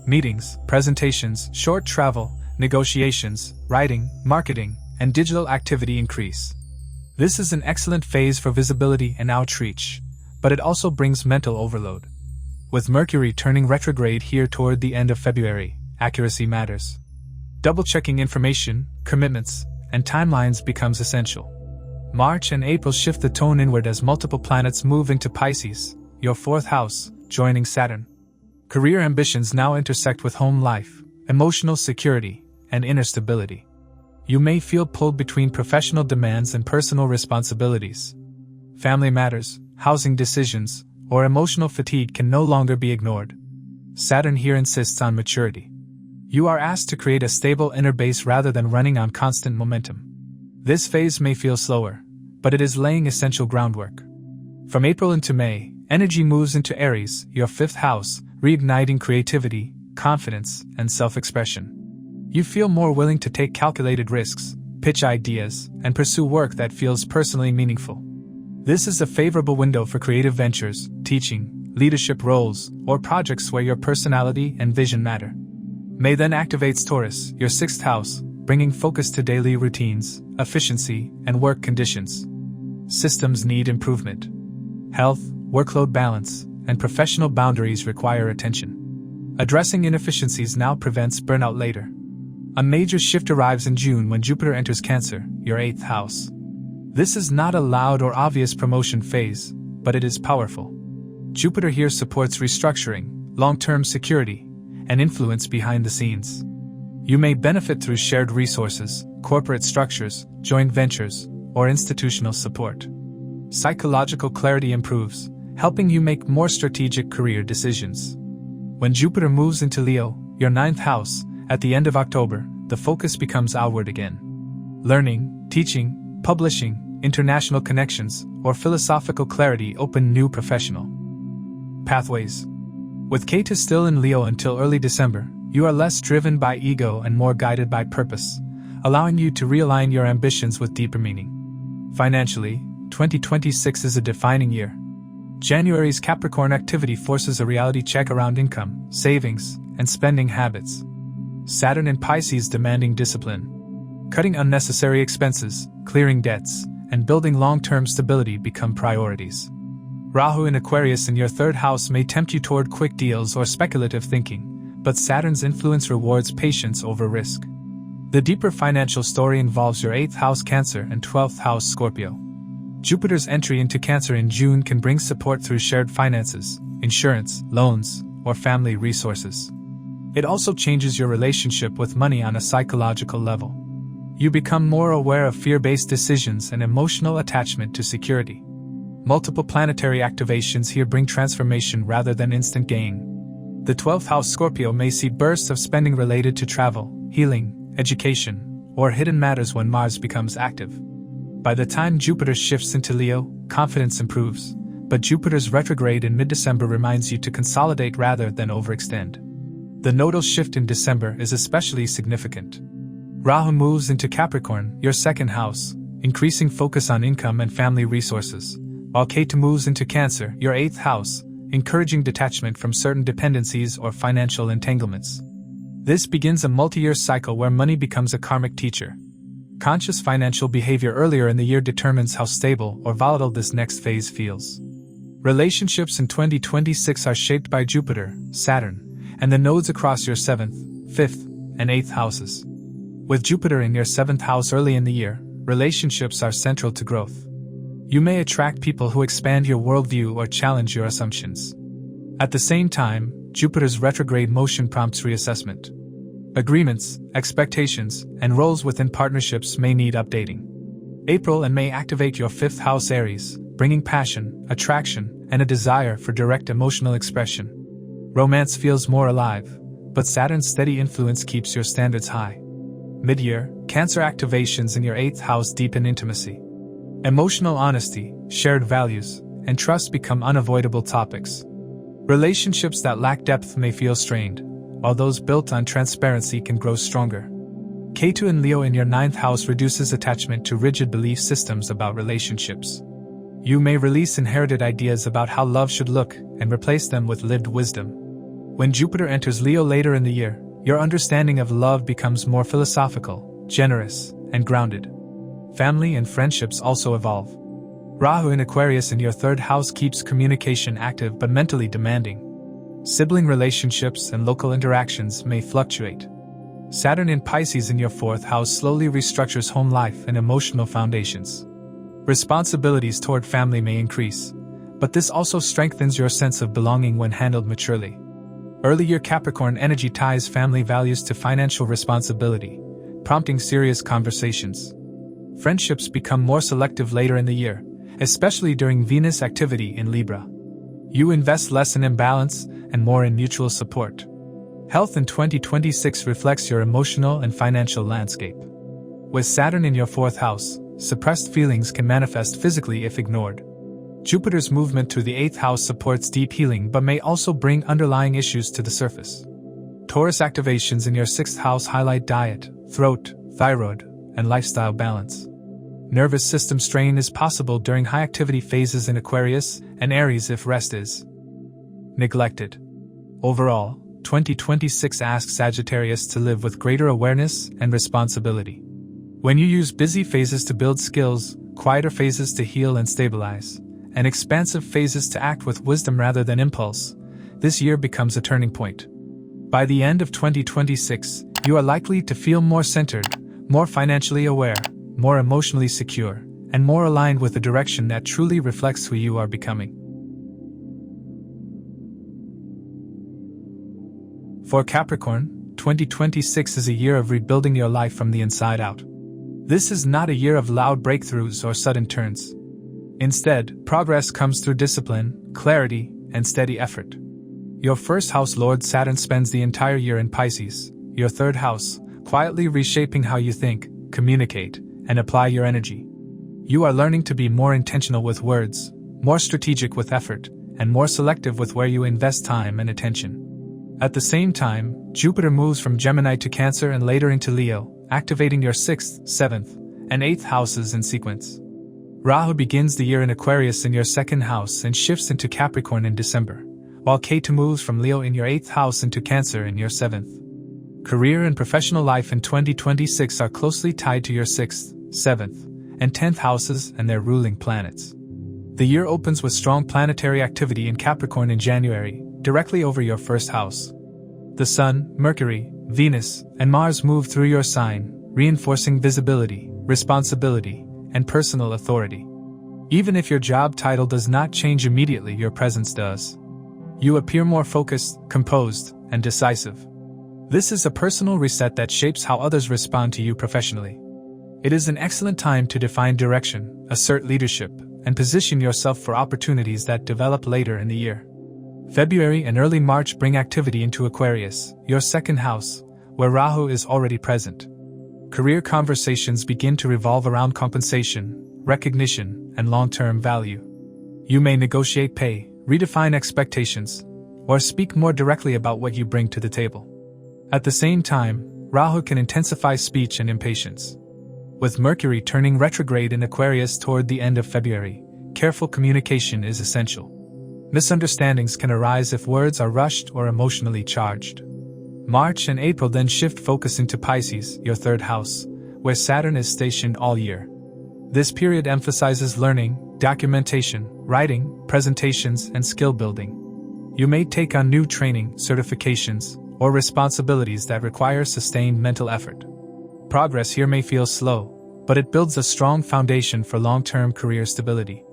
Meetings, presentations, short travel, negotiations, writing, marketing, and digital activity increase. This is an excellent phase for visibility and outreach, but it also brings mental overload. With Mercury turning retrograde here toward the end of February, accuracy matters. Double-checking information, commitments, and timelines becomes essential. March and April shift the tone inward as multiple planets move into Pisces, your fourth house, joining Saturn. Career ambitions now intersect with home life, emotional security, and inner stability. You may feel pulled between professional demands and personal responsibilities. Family matters, housing decisions, or emotional fatigue can no longer be ignored. Saturn here insists on maturity. You are asked to create a stable inner base rather than running on constant momentum. This phase may feel slower, but it is laying essential groundwork. From April into May, energy moves into Aries, your fifth house, reigniting creativity, confidence, and self-expression. You feel more willing to take calculated risks, pitch ideas, and pursue work that feels personally meaningful. This is a favorable window for creative ventures, teaching, leadership roles, or projects where your personality and vision matter. May then activates Taurus, your sixth house, bringing focus to daily routines, efficiency, and work conditions. Systems need improvement. Health, workload balance, and professional boundaries require attention. Addressing inefficiencies now prevents burnout later. A major shift arrives in June when Jupiter enters Cancer, your eighth house. This is not a loud or obvious promotion phase, but it is powerful. Jupiter here supports restructuring, long-term security, and influence behind the scenes. You may benefit through shared resources, corporate structures, joint ventures, or institutional support. Psychological clarity improves, helping you make more strategic career decisions. When Jupiter moves into Leo, your ninth house, at the end of October, the focus becomes outward again. Learning, teaching, publishing, international connections, or philosophical clarity open new professional pathways. With Ketu still in Leo until early December, you are less driven by ego and more guided by purpose, allowing you to realign your ambitions with deeper meaning. Financially, 2026 is a defining year. January's Capricorn activity forces a reality check around income, savings, and spending habits. Saturn in Pisces demanding discipline. Cutting unnecessary expenses, clearing debts, and building long-term stability become priorities. Rahu in Aquarius in your third house may tempt you toward quick deals or speculative thinking, but Saturn's influence rewards patience over risk. The deeper financial story involves your 8th house Cancer and 12th house Scorpio. Jupiter's entry into Cancer in June can bring support through shared finances, insurance, loans, or family resources. It also changes your relationship with money on a psychological level. You become more aware of fear-based decisions and emotional attachment to security. Multiple planetary activations here bring transformation rather than instant gain. The 12th house Scorpio may see bursts of spending related to travel, healing, education, or hidden matters when Mars becomes active. By the time Jupiter shifts into Leo, confidence improves, but Jupiter's retrograde in mid-December reminds you to consolidate rather than overextend. The nodal shift in December is especially significant. Rahu moves into Capricorn, your second house, increasing focus on income and family resources, while Ketu moves into Cancer, your 8th house, encouraging detachment from certain dependencies or financial entanglements. This begins a multi-year cycle where money becomes a karmic teacher. Conscious financial behavior earlier in the year determines how stable or volatile this next phase feels. Relationships in 2026 are shaped by Jupiter, Saturn, and the nodes across your 7th, 5th, and 8th houses. With Jupiter in your 7th house early in the year, relationships are central to growth. You may attract people who expand your worldview or challenge your assumptions. At the same time, Jupiter's retrograde motion prompts reassessment. Agreements, expectations, and roles within partnerships may need updating. April and May activate your 5th house Aries, bringing passion, attraction, and a desire for direct emotional expression. Romance feels more alive, but Saturn's steady influence keeps your standards high. Mid-year, Cancer activations in your 8th house deepen intimacy. Emotional honesty, shared values, and trust become unavoidable topics. Relationships that lack depth may feel strained, while those built on transparency can grow stronger. Ketu in Leo in your 9th house reduces attachment to rigid belief systems about relationships. You may release inherited ideas about how love should look and replace them with lived wisdom. When Jupiter enters Leo later in the year, your understanding of love becomes more philosophical, generous, and grounded. Family and friendships also evolve. Rahu in Aquarius in your 3rd house keeps communication active but mentally demanding. Sibling relationships and local interactions may fluctuate. Saturn in Pisces in your 4th house slowly restructures home life and emotional foundations. Responsibilities toward family may increase, but this also strengthens your sense of belonging when handled maturely. Early year Capricorn energy ties family values to financial responsibility, prompting serious conversations. Friendships become more selective later in the year, especially during Venus activity in Libra. You invest less in imbalance and more in mutual support. Health in 2026 reflects your emotional and financial landscape. With Saturn in your 4th house, suppressed feelings can manifest physically if ignored. Jupiter's movement through the 8th house supports deep healing but may also bring underlying issues to the surface. Taurus activations in your 6th house highlight diet, throat, thyroid, and lifestyle balance. Nervous system strain is possible during high activity phases in Aquarius and Aries if rest is neglected. Overall, 2026 asks Sagittarius to live with greater awareness and responsibility. When you use busy phases to build skills, quieter phases to heal and stabilize, and expansive phases to act with wisdom rather than impulse, this year becomes a turning point. By the end of 2026, you are likely to feel more centered, more financially aware, more emotionally secure, and more aligned with a direction that truly reflects who you are becoming. For Capricorn, 2026 is a year of rebuilding your life from the inside out. This is not a year of loud breakthroughs or sudden turns. Instead, progress comes through discipline, clarity, and steady effort. Your 1st house Lord Saturn spends the entire year in Pisces, your 3rd house, quietly reshaping how you think, communicate, and apply your energy. You are learning to be more intentional with words, more strategic with effort, and more selective with where you invest time and attention. At the same time, Jupiter moves from Gemini to Cancer and later into Leo, activating your 6th, 7th, and 8th houses in sequence. Rahu begins the year in Aquarius in your 2nd house and shifts into Capricorn in December, while Ketu moves from Leo in your 8th house into Cancer in your 7th. Career and professional life in 2026 are closely tied to your 6th, 7th, and 10th houses and their ruling planets. The year opens with strong planetary activity in Capricorn in January, directly over your 1st house. The Sun, Mercury, Venus, and Mars move through your sign, reinforcing visibility, responsibility, and personal authority. Even if your job title does not change immediately, your presence does. You appear more focused, composed, and decisive. This is a personal reset that shapes how others respond to you professionally. It is an excellent time to define direction, assert leadership, and position yourself for opportunities that develop later in the year. February and early March bring activity into Aquarius, your 2nd house, where Rahu is already present. Career conversations begin to revolve around compensation, recognition, and long-term value. You may negotiate pay, redefine expectations, or speak more directly about what you bring to the table. At the same time, Rahu can intensify speech and impatience. With Mercury turning retrograde in Aquarius toward the end of February, careful communication is essential. Misunderstandings can arise if words are rushed or emotionally charged. March and April then shift focus into Pisces, your 3rd house, where Saturn is stationed all year. This period emphasizes learning, documentation, writing, presentations, and skill building. You may take on new training, certifications, or responsibilities that require sustained mental effort. Progress here may feel slow, but it builds a strong foundation for long-term career stability.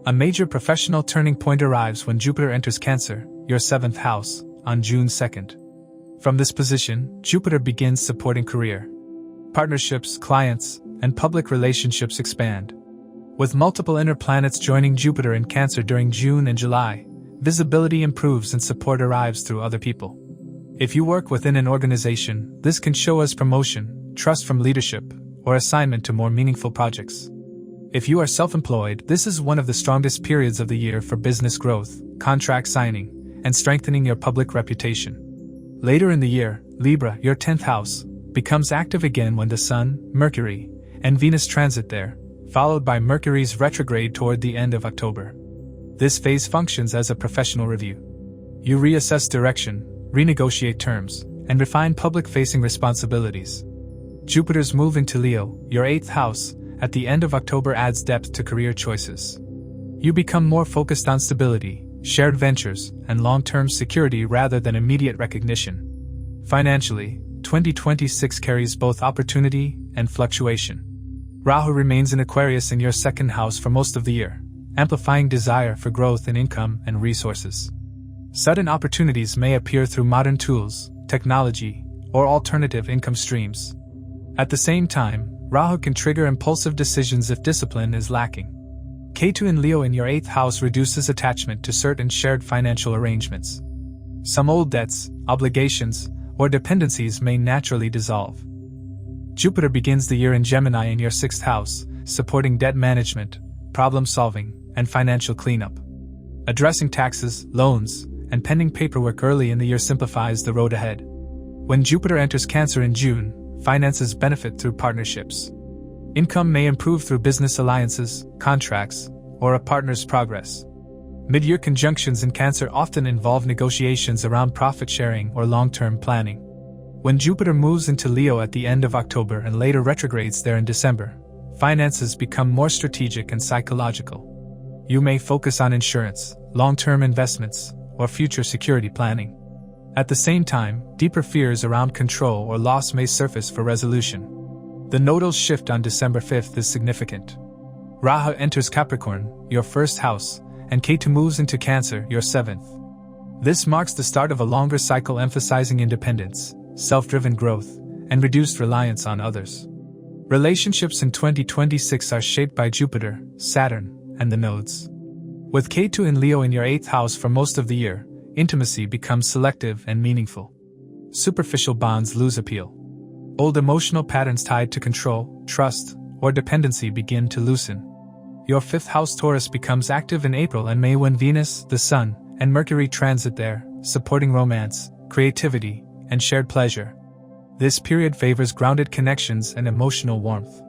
A major professional turning point arrives when Jupiter enters Cancer, your 7th house, on June 2nd. From this position, Jupiter begins supporting career. Partnerships, clients, and public relationships expand. With multiple inner planets joining Jupiter in Cancer during June and July, visibility improves and support arrives through other people. If you work within an organization, this can show as promotion, trust from leadership, or assignment to more meaningful projects. If you are self-employed, this is one of the strongest periods of the year for business growth, contract signing, and strengthening your public reputation. Later in the year, Libra, your 10th house, becomes active again when the Sun, Mercury, and Venus transit there, followed by Mercury's retrograde toward the end of October. This phase functions as a professional review. You reassess direction, renegotiate terms, and refine public-facing responsibilities. Jupiter's move into Leo, your 8th house, at the end of October adds depth to career choices. You become more focused on stability, shared ventures, and long-term security rather than immediate recognition. Financially, 2026 carries both opportunity and fluctuation. Rahu remains in Aquarius in your 2nd house for most of the year, amplifying desire for growth in income and resources. Sudden opportunities may appear through modern tools, technology, or alternative income streams. At the same time, Rahu can trigger impulsive decisions if discipline is lacking. Ketu in Leo in your 8th house reduces attachment to certain shared financial arrangements. Some old debts, obligations, or dependencies may naturally dissolve. Jupiter begins the year in Gemini in your 6th house, supporting debt management, problem solving, and financial cleanup. Addressing taxes, loans, and pending paperwork early in the year simplifies the road ahead. When Jupiter enters Cancer in June, finances benefit through partnerships. Income may improve through business alliances, contracts, or a partner's progress. Mid-year conjunctions in Cancer often involve negotiations around profit sharing or long-term planning. When Jupiter moves into Leo at the end of October and later retrogrades there in December, finances become more strategic and psychological. You may focus on insurance, long-term investments, or future security planning. At the same time, deeper fears around control or loss may surface for resolution. The nodal shift on December 5th is significant. Rahu enters Capricorn, your 1st house, and Ketu moves into Cancer, your 7th. This marks the start of a longer cycle emphasizing independence, self-driven growth, and reduced reliance on others. Relationships in 2026 are shaped by Jupiter, Saturn, and the nodes. With Ketu in Leo in your 8th house for most of the year, intimacy becomes selective and meaningful. Superficial bonds lose appeal. Old emotional patterns tied to control, trust, or dependency begin to loosen. Your 5th house Taurus becomes active in April and May when Venus, the Sun, and Mercury transit there, supporting romance, creativity, and shared pleasure. This period favors grounded connections and emotional warmth.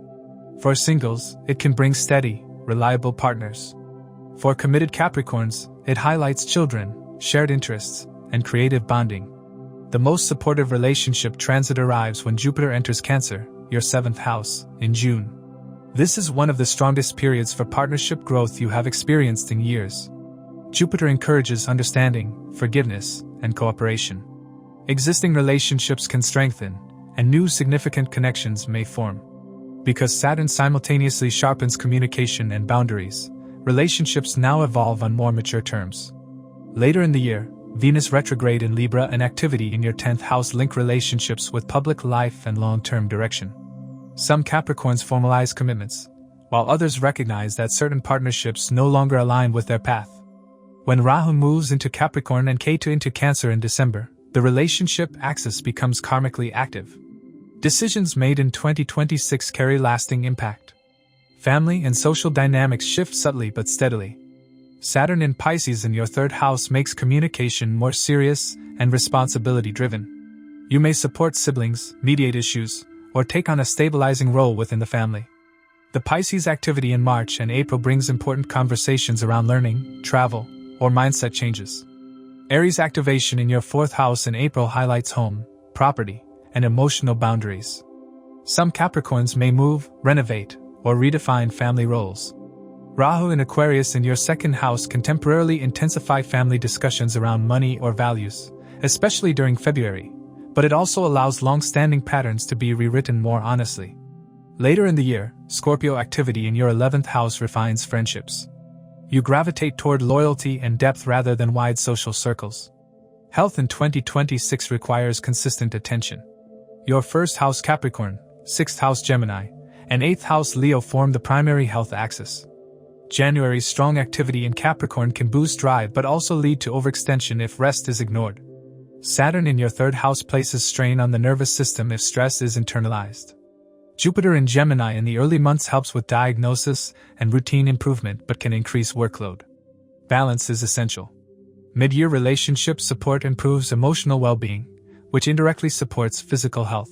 For singles, it can bring steady, reliable partners. For committed Capricorns, it highlights children, shared interests, and creative bonding. The most supportive relationship transit arrives when Jupiter enters Cancer, your 7th house, in June. This is one of the strongest periods for partnership growth you have experienced in years. Jupiter encourages understanding, forgiveness, and cooperation. Existing relationships can strengthen, and new significant connections may form. Because Saturn simultaneously sharpens communication and boundaries, relationships now evolve on more mature terms. Later in the year, Venus retrograde in Libra and activity in your 10th house link relationships with public life and long-term direction. Some Capricorns formalize commitments, while others recognize that certain partnerships no longer align with their path. When Rahu moves into Capricorn and Ketu into Cancer in December, the relationship axis becomes karmically active. Decisions made in 2026 carry lasting impact. Family and social dynamics shift subtly but steadily. Saturn in Pisces in your 3rd house makes communication more serious and responsibility-driven. You may support siblings, mediate issues, or take on a stabilizing role within the family. The Pisces activity in March and April brings important conversations around learning, travel, or mindset changes. Aries activation in your 4th house in April highlights home, property, and emotional boundaries. Some Capricorns may move, renovate, or redefine family roles. Rahu in Aquarius in your 2nd house can temporarily intensify family discussions around money or values, especially during February, but it also allows long-standing patterns to be rewritten more honestly. Later in the year, Scorpio activity in your 11th house refines friendships. You gravitate toward loyalty and depth rather than wide social circles. Health in 2026 requires consistent attention. Your 1st house Capricorn, 6th house Gemini, and 8th house Leo form the primary health axis. January's strong activity in Capricorn can boost drive but also lead to overextension if rest is ignored. Saturn in your 3rd house places strain on the nervous system if stress is internalized. Jupiter in Gemini in the early months helps with diagnosis and routine improvement but can increase workload. Balance is essential. Mid-year relationship support improves emotional well-being, which indirectly supports physical health.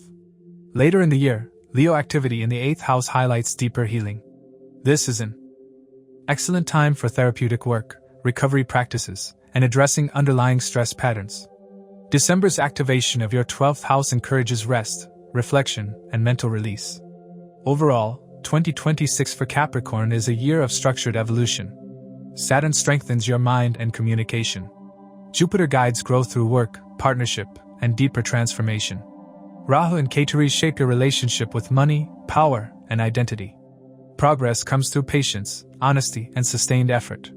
Later in the year, Leo activity in the 8th house highlights deeper healing. This is an excellent time for therapeutic work, recovery practices, and addressing underlying stress patterns. December's activation of your 12th house encourages rest, reflection, and mental release. Overall, 2026 for Capricorn is a year of structured evolution. Saturn strengthens your mind and communication. Jupiter guides growth through work, partnership, and deeper transformation. Rahu and Ketu reshape your relationship with money, power, and identity. Progress comes through patience, honesty, and sustained effort.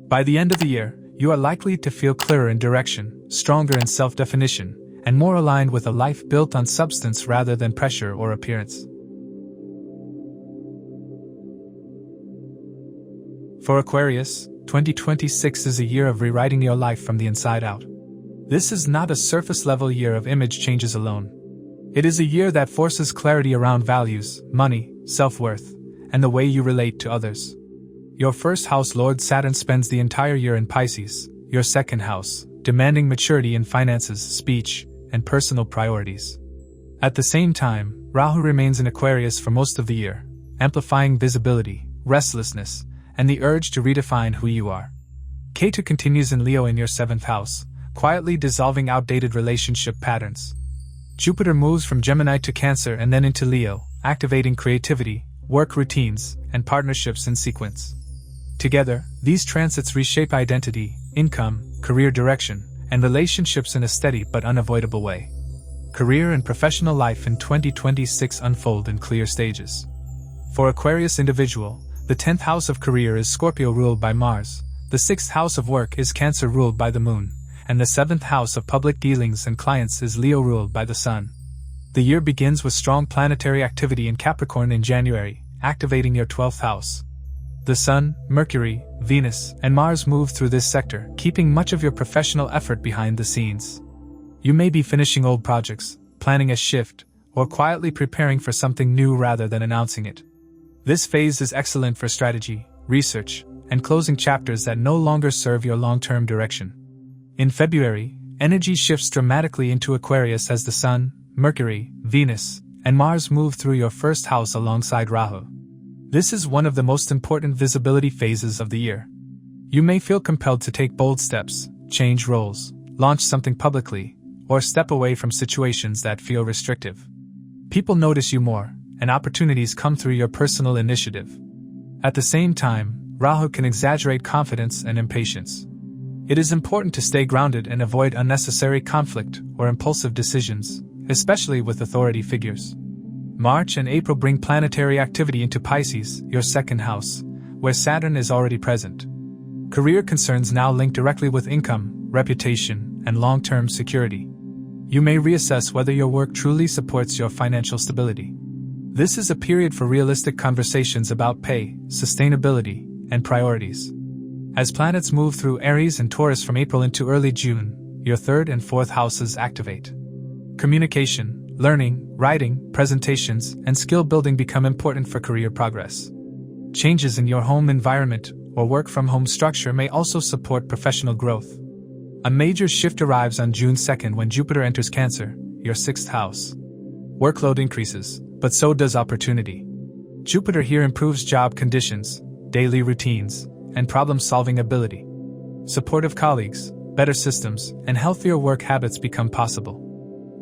By the end of the year, you are likely to feel clearer in direction, stronger in self-definition, and more aligned with a life built on substance rather than pressure or appearance. For Aquarius, 2026 is a year of rewriting your life from the inside out. This is not a surface-level year of image changes alone. It is a year that forces clarity around values, money, self-worth, and the way you relate to others. Your 1st house Lord Saturn spends the entire year in Pisces, your 2nd house, demanding maturity in finances, speech, and personal priorities. At the same time, Rahu remains in Aquarius for most of the year, amplifying visibility, restlessness, and the urge to redefine who you are. Ketu continues in Leo in your 7th house, quietly dissolving outdated relationship patterns. Jupiter moves from Gemini to Cancer and then into Leo, activating creativity, work routines, and partnerships in sequence. Together, these transits reshape identity, income, career direction, and relationships in a steady but unavoidable way. Career and professional life in 2026 unfold in clear stages. For Aquarius individual, the 10th house of career is Scorpio ruled by Mars, the 6th house of work is Cancer ruled by the Moon, and the 7th house of public dealings and clients is Leo ruled by the Sun. The year begins with strong planetary activity in Capricorn in January, activating your 12th house. The Sun, Mercury, Venus, and Mars move through this sector, keeping much of your professional effort behind the scenes. You may be finishing old projects, planning a shift, or quietly preparing for something new rather than announcing it. This phase is excellent for strategy, research, and closing chapters that no longer serve your long-term direction. In February, energy shifts dramatically into Aquarius as the Sun, Mercury, Venus, and Mars move through your 1st house alongside Rahu. This is one of the most important visibility phases of the year. You may feel compelled to take bold steps, change roles, launch something publicly, or step away from situations that feel restrictive. People notice you more, and opportunities come through your personal initiative. At the same time, Rahu can exaggerate confidence and impatience. It is important to stay grounded and avoid unnecessary conflict or impulsive decisions, especially with authority figures. March and April bring planetary activity into Pisces, your 2nd house, where Saturn is already present. Career concerns now link directly with income, reputation, and long-term security. You may reassess whether your work truly supports your financial stability. This is a period for realistic conversations about pay, sustainability, and priorities. As planets move through Aries and Taurus from April into early June, your 3rd and 4th houses activate. Communication, learning, writing, presentations, and skill building become important for career progress. Changes in your home environment or work-from-home structure may also support professional growth. A major shift arrives on June 2nd when Jupiter enters Cancer, your 6th house. Workload increases, but so does opportunity. Jupiter here improves job conditions, daily routines, and problem-solving ability. Supportive colleagues, better systems, and healthier work habits become possible.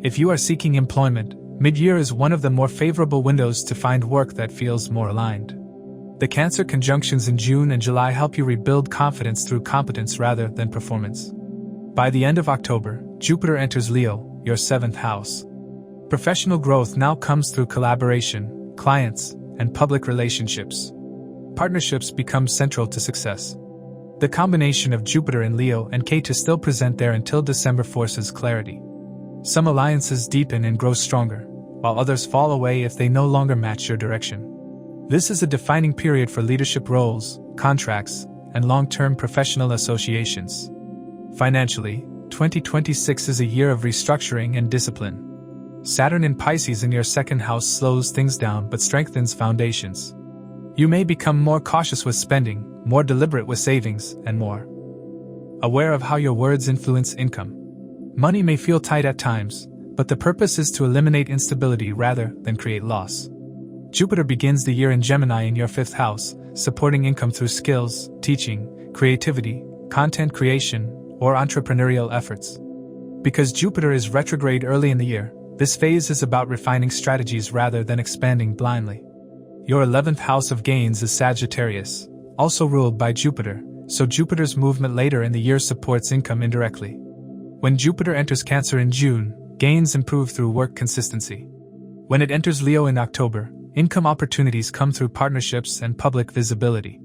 If you are seeking employment, mid-year is one of the more favorable windows to find work that feels more aligned. The Cancer conjunctions in June and July help you rebuild confidence through competence rather than performance. By the end of October, Jupiter enters Leo, your 7th house. Professional growth now comes through collaboration, clients, and public relationships. Partnerships become central to success. The combination of Jupiter in Leo and Ketu still present there until December forces clarity. Some alliances deepen and grow stronger, while others fall away if they no longer match your direction. This is a defining period for leadership roles, contracts, and long-term professional associations. Financially, 2026 is a year of restructuring and discipline. Saturn in Pisces in your 2nd house slows things down but strengthens foundations. You may become more cautious with spending, more deliberate with savings, and more aware of how your words influence income. Money may feel tight at times, but the purpose is to eliminate instability rather than create loss. Jupiter begins the year in Gemini in your 5th house, supporting income through skills, teaching, creativity, content creation, or entrepreneurial efforts. Because Jupiter is retrograde early in the year, this phase is about refining strategies rather than expanding blindly. Your 11th house of gains is Sagittarius, also ruled by Jupiter, so Jupiter's movement later in the year supports income indirectly. When Jupiter enters Cancer in June, gains improve through work consistency. When it enters Leo in October, income opportunities come through partnerships and public visibility.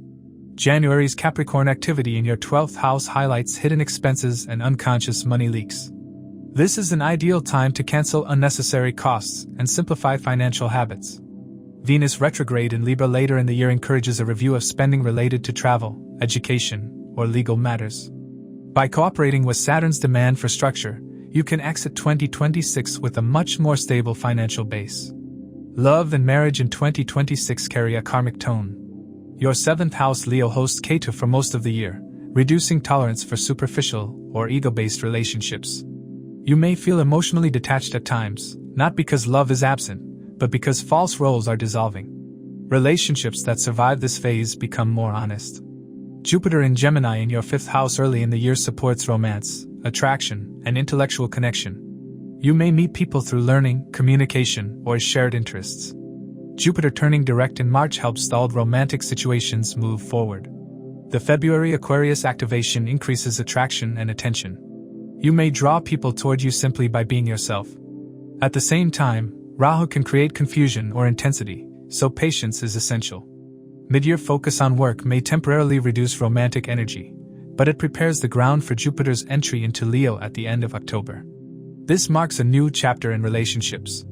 January's Capricorn activity in your 12th house highlights hidden expenses and unconscious money leaks. This is an ideal time to cancel unnecessary costs and simplify financial habits. Venus retrograde in Libra later in the year encourages a review of spending related to travel, education, or legal matters. By cooperating with Saturn's demand for structure, you can exit 2026 with a much more stable financial base. Love and marriage in 2026 carry a karmic tone. Your 7th house Leo hosts Ketu for most of the year, reducing tolerance for superficial or ego-based relationships. You may feel emotionally detached at times, not because love is absent, but because false roles are dissolving. Relationships that survive this phase become more honest. Jupiter in Gemini in your 5th house early in the year supports romance, attraction, and intellectual connection. You may meet people through learning, communication, or shared interests. Jupiter turning direct in March helps stalled romantic situations move forward. The February Aquarius activation increases attraction and attention. You may draw people toward you simply by being yourself. At the same time, Rahu can create confusion or intensity, so patience is essential. Mid-year focus on work may temporarily reduce romantic energy, but it prepares the ground for Jupiter's entry into Leo at the end of October. This marks a new chapter in relationships.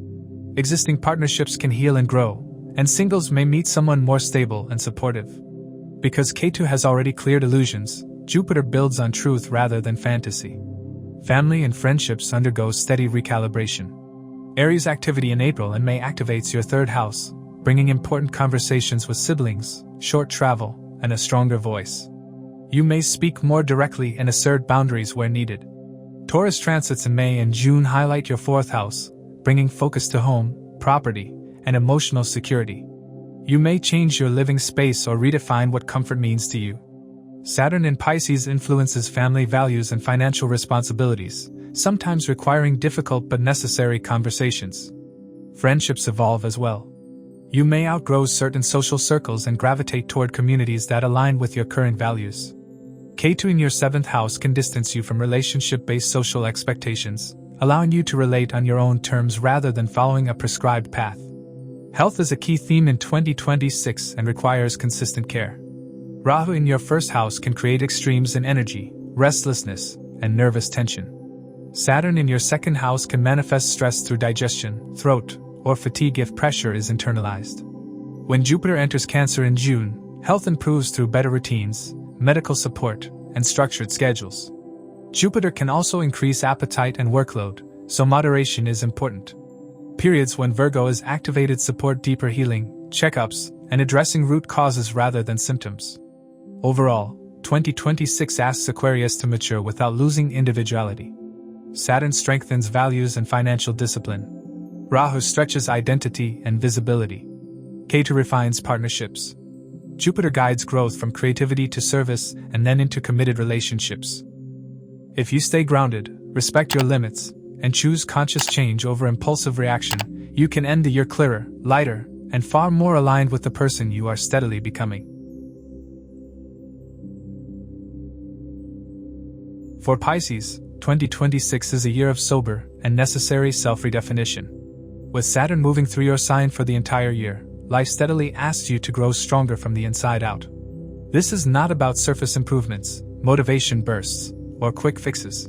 Existing partnerships can heal and grow, and singles may meet someone more stable and supportive. Because Ketu has already cleared illusions, Jupiter builds on truth rather than fantasy. Family and friendships undergo steady recalibration. Aries activity in April and May activates your 3rd house, bringing important conversations with siblings, short travel, and a stronger voice. You may speak more directly and assert boundaries where needed. Taurus transits in May and June highlight your 4th house, bringing focus to home, property, and emotional security. You may change your living space or redefine what comfort means to you. Saturn in Pisces influences family values and financial responsibilities, sometimes requiring difficult but necessary conversations. Friendships evolve as well. You may outgrow certain social circles and gravitate toward communities that align with your current values. Ketu in your 7th house can distance you from relationship-based social expectations, allowing you to relate on your own terms rather than following a prescribed path. Health is a key theme in 2026 and requires consistent care. Rahu in your 1st house can create extremes in energy, restlessness, and nervous tension. Saturn in your 2nd house can manifest stress through digestion, throat, or fatigue if pressure is internalized. When Jupiter enters Cancer in June, health improves through better routines, medical support, and structured schedules. Jupiter can also increase appetite and workload, so moderation is important. Periods when Virgo is activated support deeper healing, checkups, and addressing root causes rather than symptoms. Overall, 2026 asks Aquarius to mature without losing individuality. Saturn strengthens values and financial discipline. Rahu stretches identity and visibility. Ketu refines partnerships. Jupiter guides growth from creativity to service and then into committed relationships. If you stay grounded, respect your limits, and choose conscious change over impulsive reaction, you can end the year clearer, lighter, and far more aligned with the person you are steadily becoming. For Pisces, 2026 is a year of sober and necessary self-redefinition. With Saturn moving through your sign for the entire year, life steadily asks you to grow stronger from the inside out. This is not about surface improvements, motivation bursts, or quick fixes.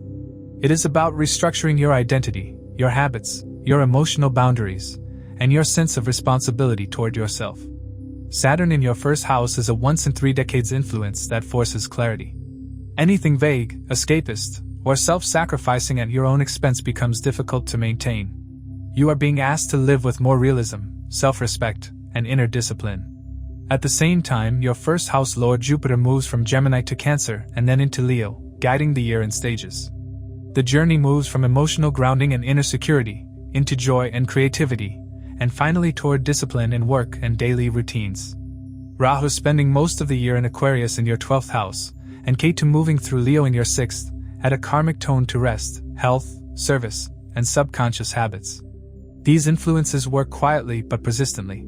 It is about restructuring your identity, your habits, your emotional boundaries, and your sense of responsibility toward yourself. Saturn in your first house is a once-in-3 decades influence that forces clarity. Anything vague, escapist, or self-sacrificing at your own expense becomes difficult to maintain. You are being asked to live with more realism, self-respect, and inner discipline. At the same time, your first house lord Jupiter moves from Gemini to Cancer and then into Leo, guiding the year in stages. The journey moves from emotional grounding and inner security, into joy and creativity, and finally toward discipline in work and daily routines. Rahu spending most of the year in Aquarius in your 12th house, and Ketu moving through Leo in your 6th, add a karmic tone to rest, health, service, and subconscious habits. These influences work quietly but persistently.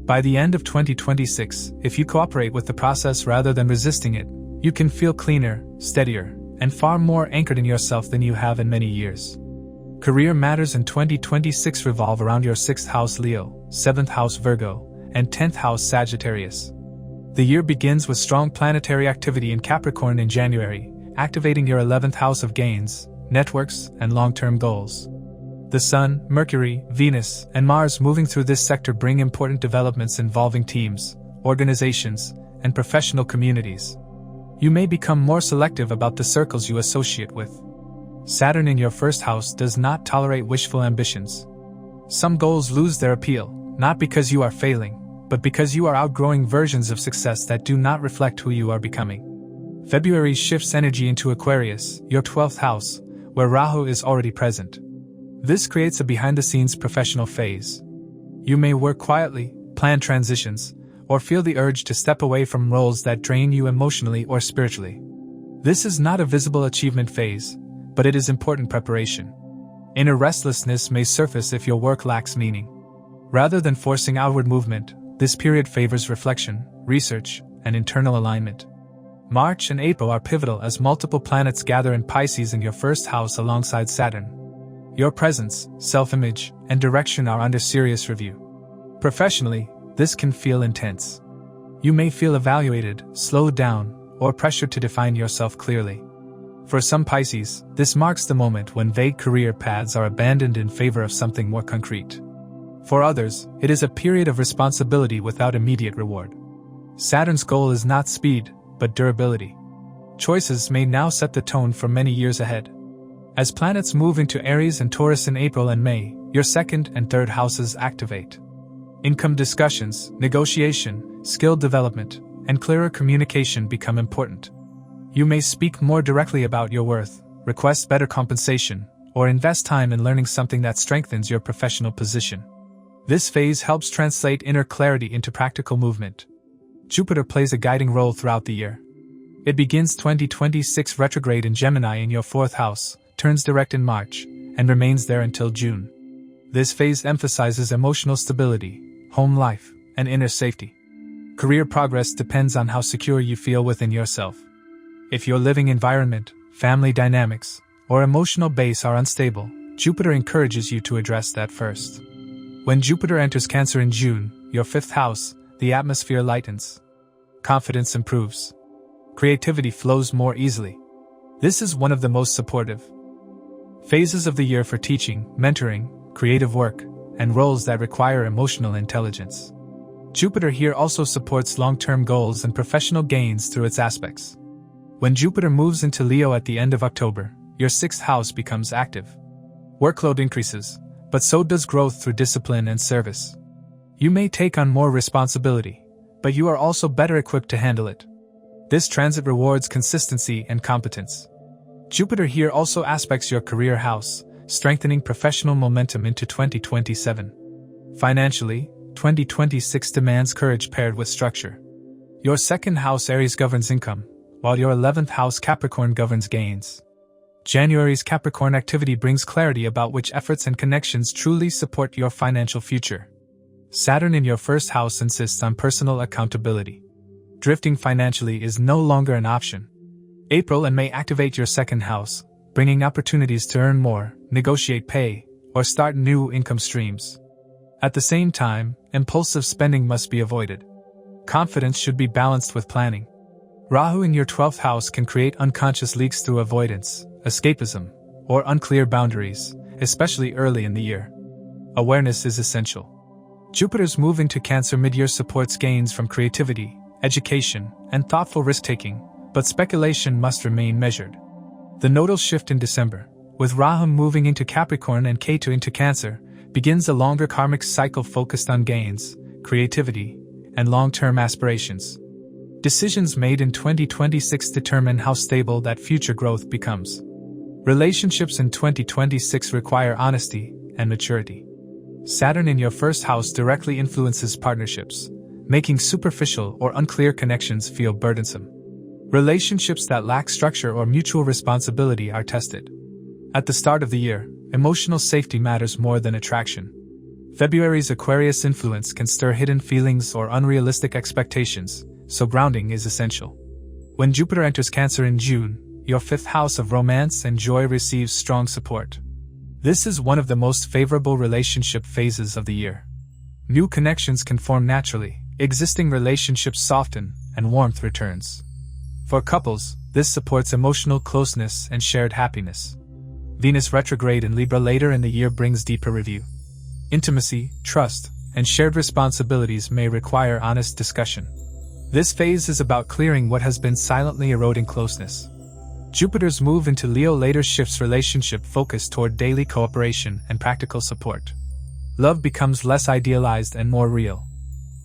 By the end of 2026, if you cooperate with the process rather than resisting it, you can feel cleaner, steadier, and far more anchored in yourself than you have in many years. Career matters in 2026 revolve around your 6th house Leo, 7th house Virgo, and 10th house Sagittarius. The year begins with strong planetary activity in Capricorn in January, activating your 11th house of gains, networks, and long-term goals. The Sun, Mercury, Venus, and Mars moving through this sector bring important developments involving teams, organizations, and professional communities. You may become more selective about the circles you associate with. Saturn in your first house does not tolerate wishful ambitions. Some goals lose their appeal, not because you are failing, but because you are outgrowing versions of success that do not reflect who you are becoming. February shifts energy into Aquarius, your 12th house, where Rahu is already present. This creates a behind-the-scenes professional phase. You may work quietly, plan transitions, or feel the urge to step away from roles that drain you emotionally or spiritually. This is not a visible achievement phase, but it is important preparation. Inner restlessness may surface if your work lacks meaning. Rather than forcing outward movement, this period favors reflection, research, and internal alignment. March and April are pivotal as multiple planets gather in Pisces in your first house alongside Saturn. Your presence, self-image, and direction are under serious review. Professionally, this can feel intense. You may feel evaluated, slowed down, or pressured to define yourself clearly. For some Pisces, this marks the moment when vague career paths are abandoned in favor of something more concrete. For others, it is a period of responsibility without immediate reward. Saturn's goal is not speed, but durability. Choices may now set the tone for many years ahead. As planets move into Aries and Taurus in April and May, your 2nd and 3rd houses activate. Income discussions, negotiation, skill development, and clearer communication become important. You may speak more directly about your worth, request better compensation, or invest time in learning something that strengthens your professional position. This phase helps translate inner clarity into practical movement. Jupiter plays a guiding role throughout the year. It begins 2026 retrograde in Gemini in your 4th house, turns direct in March, and remains there until June. This phase emphasizes emotional stability, home life, and inner safety. Career progress depends on how secure you feel within yourself. If your living environment, family dynamics, or emotional base are unstable, Jupiter encourages you to address that first. When Jupiter enters Cancer in June, your 5th house, the atmosphere lightens. Confidence improves. Creativity flows more easily. This is one of the most supportive phases of the year for teaching, mentoring, creative work, and roles that require emotional intelligence. Jupiter here also supports long-term goals and professional gains through its aspects. When Jupiter moves into Leo at the end of October, your 6th house becomes active. Workload increases, but so does growth through discipline and service. You may take on more responsibility, but you are also better equipped to handle it. This transit rewards consistency and competence. Jupiter here also aspects your career house, strengthening professional momentum into 2027. Financially, 2026 demands courage paired with structure. Your 2nd house Aries governs income, while your 11th house Capricorn governs gains. January's Capricorn activity brings clarity about which efforts and connections truly support your financial future. Saturn in your 1st house insists on personal accountability. Drifting financially is no longer an option. April and May activate your 2nd house, bringing opportunities to earn more, negotiate pay, or start new income streams. At the same time, impulsive spending must be avoided. Confidence should be balanced with planning. Rahu in your 12th house can create unconscious leaks through avoidance, escapism, or unclear boundaries, especially early in the year. Awareness is essential. Jupiter's move into Cancer mid-year supports gains from creativity, education, and thoughtful risk-taking, but speculation must remain measured. The nodal shift in December, with Rahu moving into Capricorn and Ketu into Cancer, begins a longer karmic cycle focused on gains, creativity, and long-term aspirations. Decisions made in 2026 determine how stable that future growth becomes. Relationships in 2026 require honesty and maturity. Saturn in your first house directly influences partnerships, making superficial or unclear connections feel burdensome. Relationships that lack structure or mutual responsibility are tested. At the start of the year, emotional safety matters more than attraction. February's Aquarius influence can stir hidden feelings or unrealistic expectations, so grounding is essential. When Jupiter enters Cancer in June, your 5th house of romance and joy receives strong support. This is one of the most favorable relationship phases of the year. New connections can form naturally, existing relationships soften, and warmth returns. For couples, this supports emotional closeness and shared happiness. Venus retrograde in Libra later in the year brings deeper review. Intimacy, trust, and shared responsibilities may require honest discussion. This phase is about clearing what has been silently eroding closeness. Jupiter's move into Leo later shifts relationship focus toward daily cooperation and practical support. Love becomes less idealized and more real.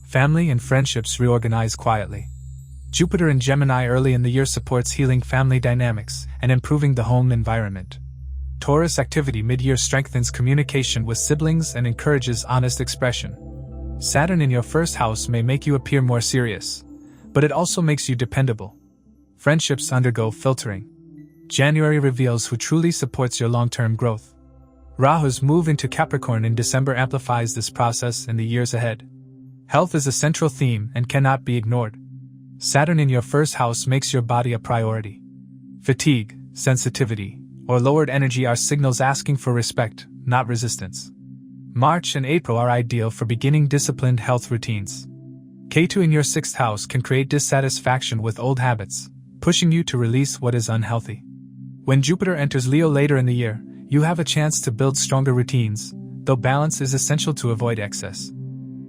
Family and friendships reorganize quietly. Jupiter in Gemini early in the year supports healing family dynamics and improving the home environment. Taurus activity mid-year strengthens communication with siblings and encourages honest expression. Saturn in your first house may make you appear more serious, but it also makes you dependable. Friendships undergo filtering. January reveals who truly supports your long-term growth. Rahu's move into Capricorn in December amplifies this process in the years ahead. Health is a central theme and cannot be ignored. Saturn in your first house makes your body a priority. Fatigue, sensitivity, or lowered energy are signals asking for respect, not resistance. March and April are ideal for beginning disciplined health routines. Ketu in your 6th house can create dissatisfaction with old habits, pushing you to release what is unhealthy. When Jupiter enters Leo later in the year, you have a chance to build stronger routines, though balance is essential to avoid excess.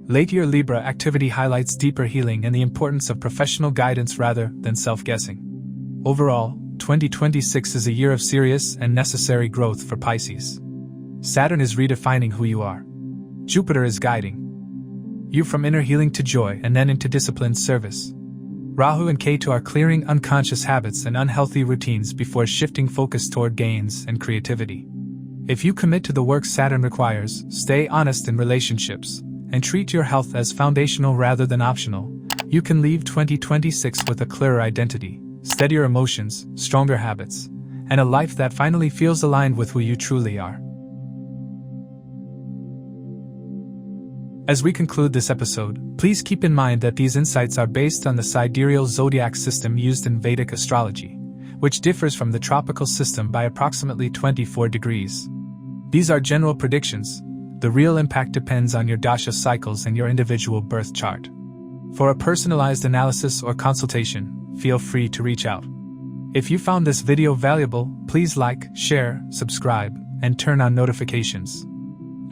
Late-year Libra activity highlights deeper healing and the importance of professional guidance rather than self-guessing. Overall, 2026 is a year of serious and necessary growth for Pisces. Saturn is redefining who you are. Jupiter is guiding you from inner healing to joy and then into disciplined service. Rahu and Ketu are clearing unconscious habits and unhealthy routines before shifting focus toward gains and creativity. If you commit to the work Saturn requires, stay honest in relationships, and treat your health as foundational rather than optional, you can leave 2026 with a clearer identity, steadier emotions, stronger habits, and a life that finally feels aligned with who you truly are. As we conclude this episode, please keep in mind that these insights are based on the Sidereal Zodiac system used in Vedic Astrology, which differs from the tropical system by approximately 24 degrees. These are general predictions. The real impact depends on your dasha cycles and your individual birth chart. For a personalized analysis or consultation, feel free to reach out. If you found this video valuable, please like, share, subscribe, and turn on notifications.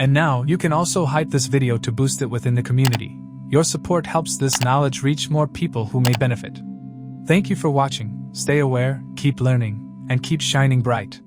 And now, you can also hype this video to boost it within the community. Your support helps this knowledge reach more people who may benefit. Thank you for watching. Stay aware, keep learning, and keep shining bright.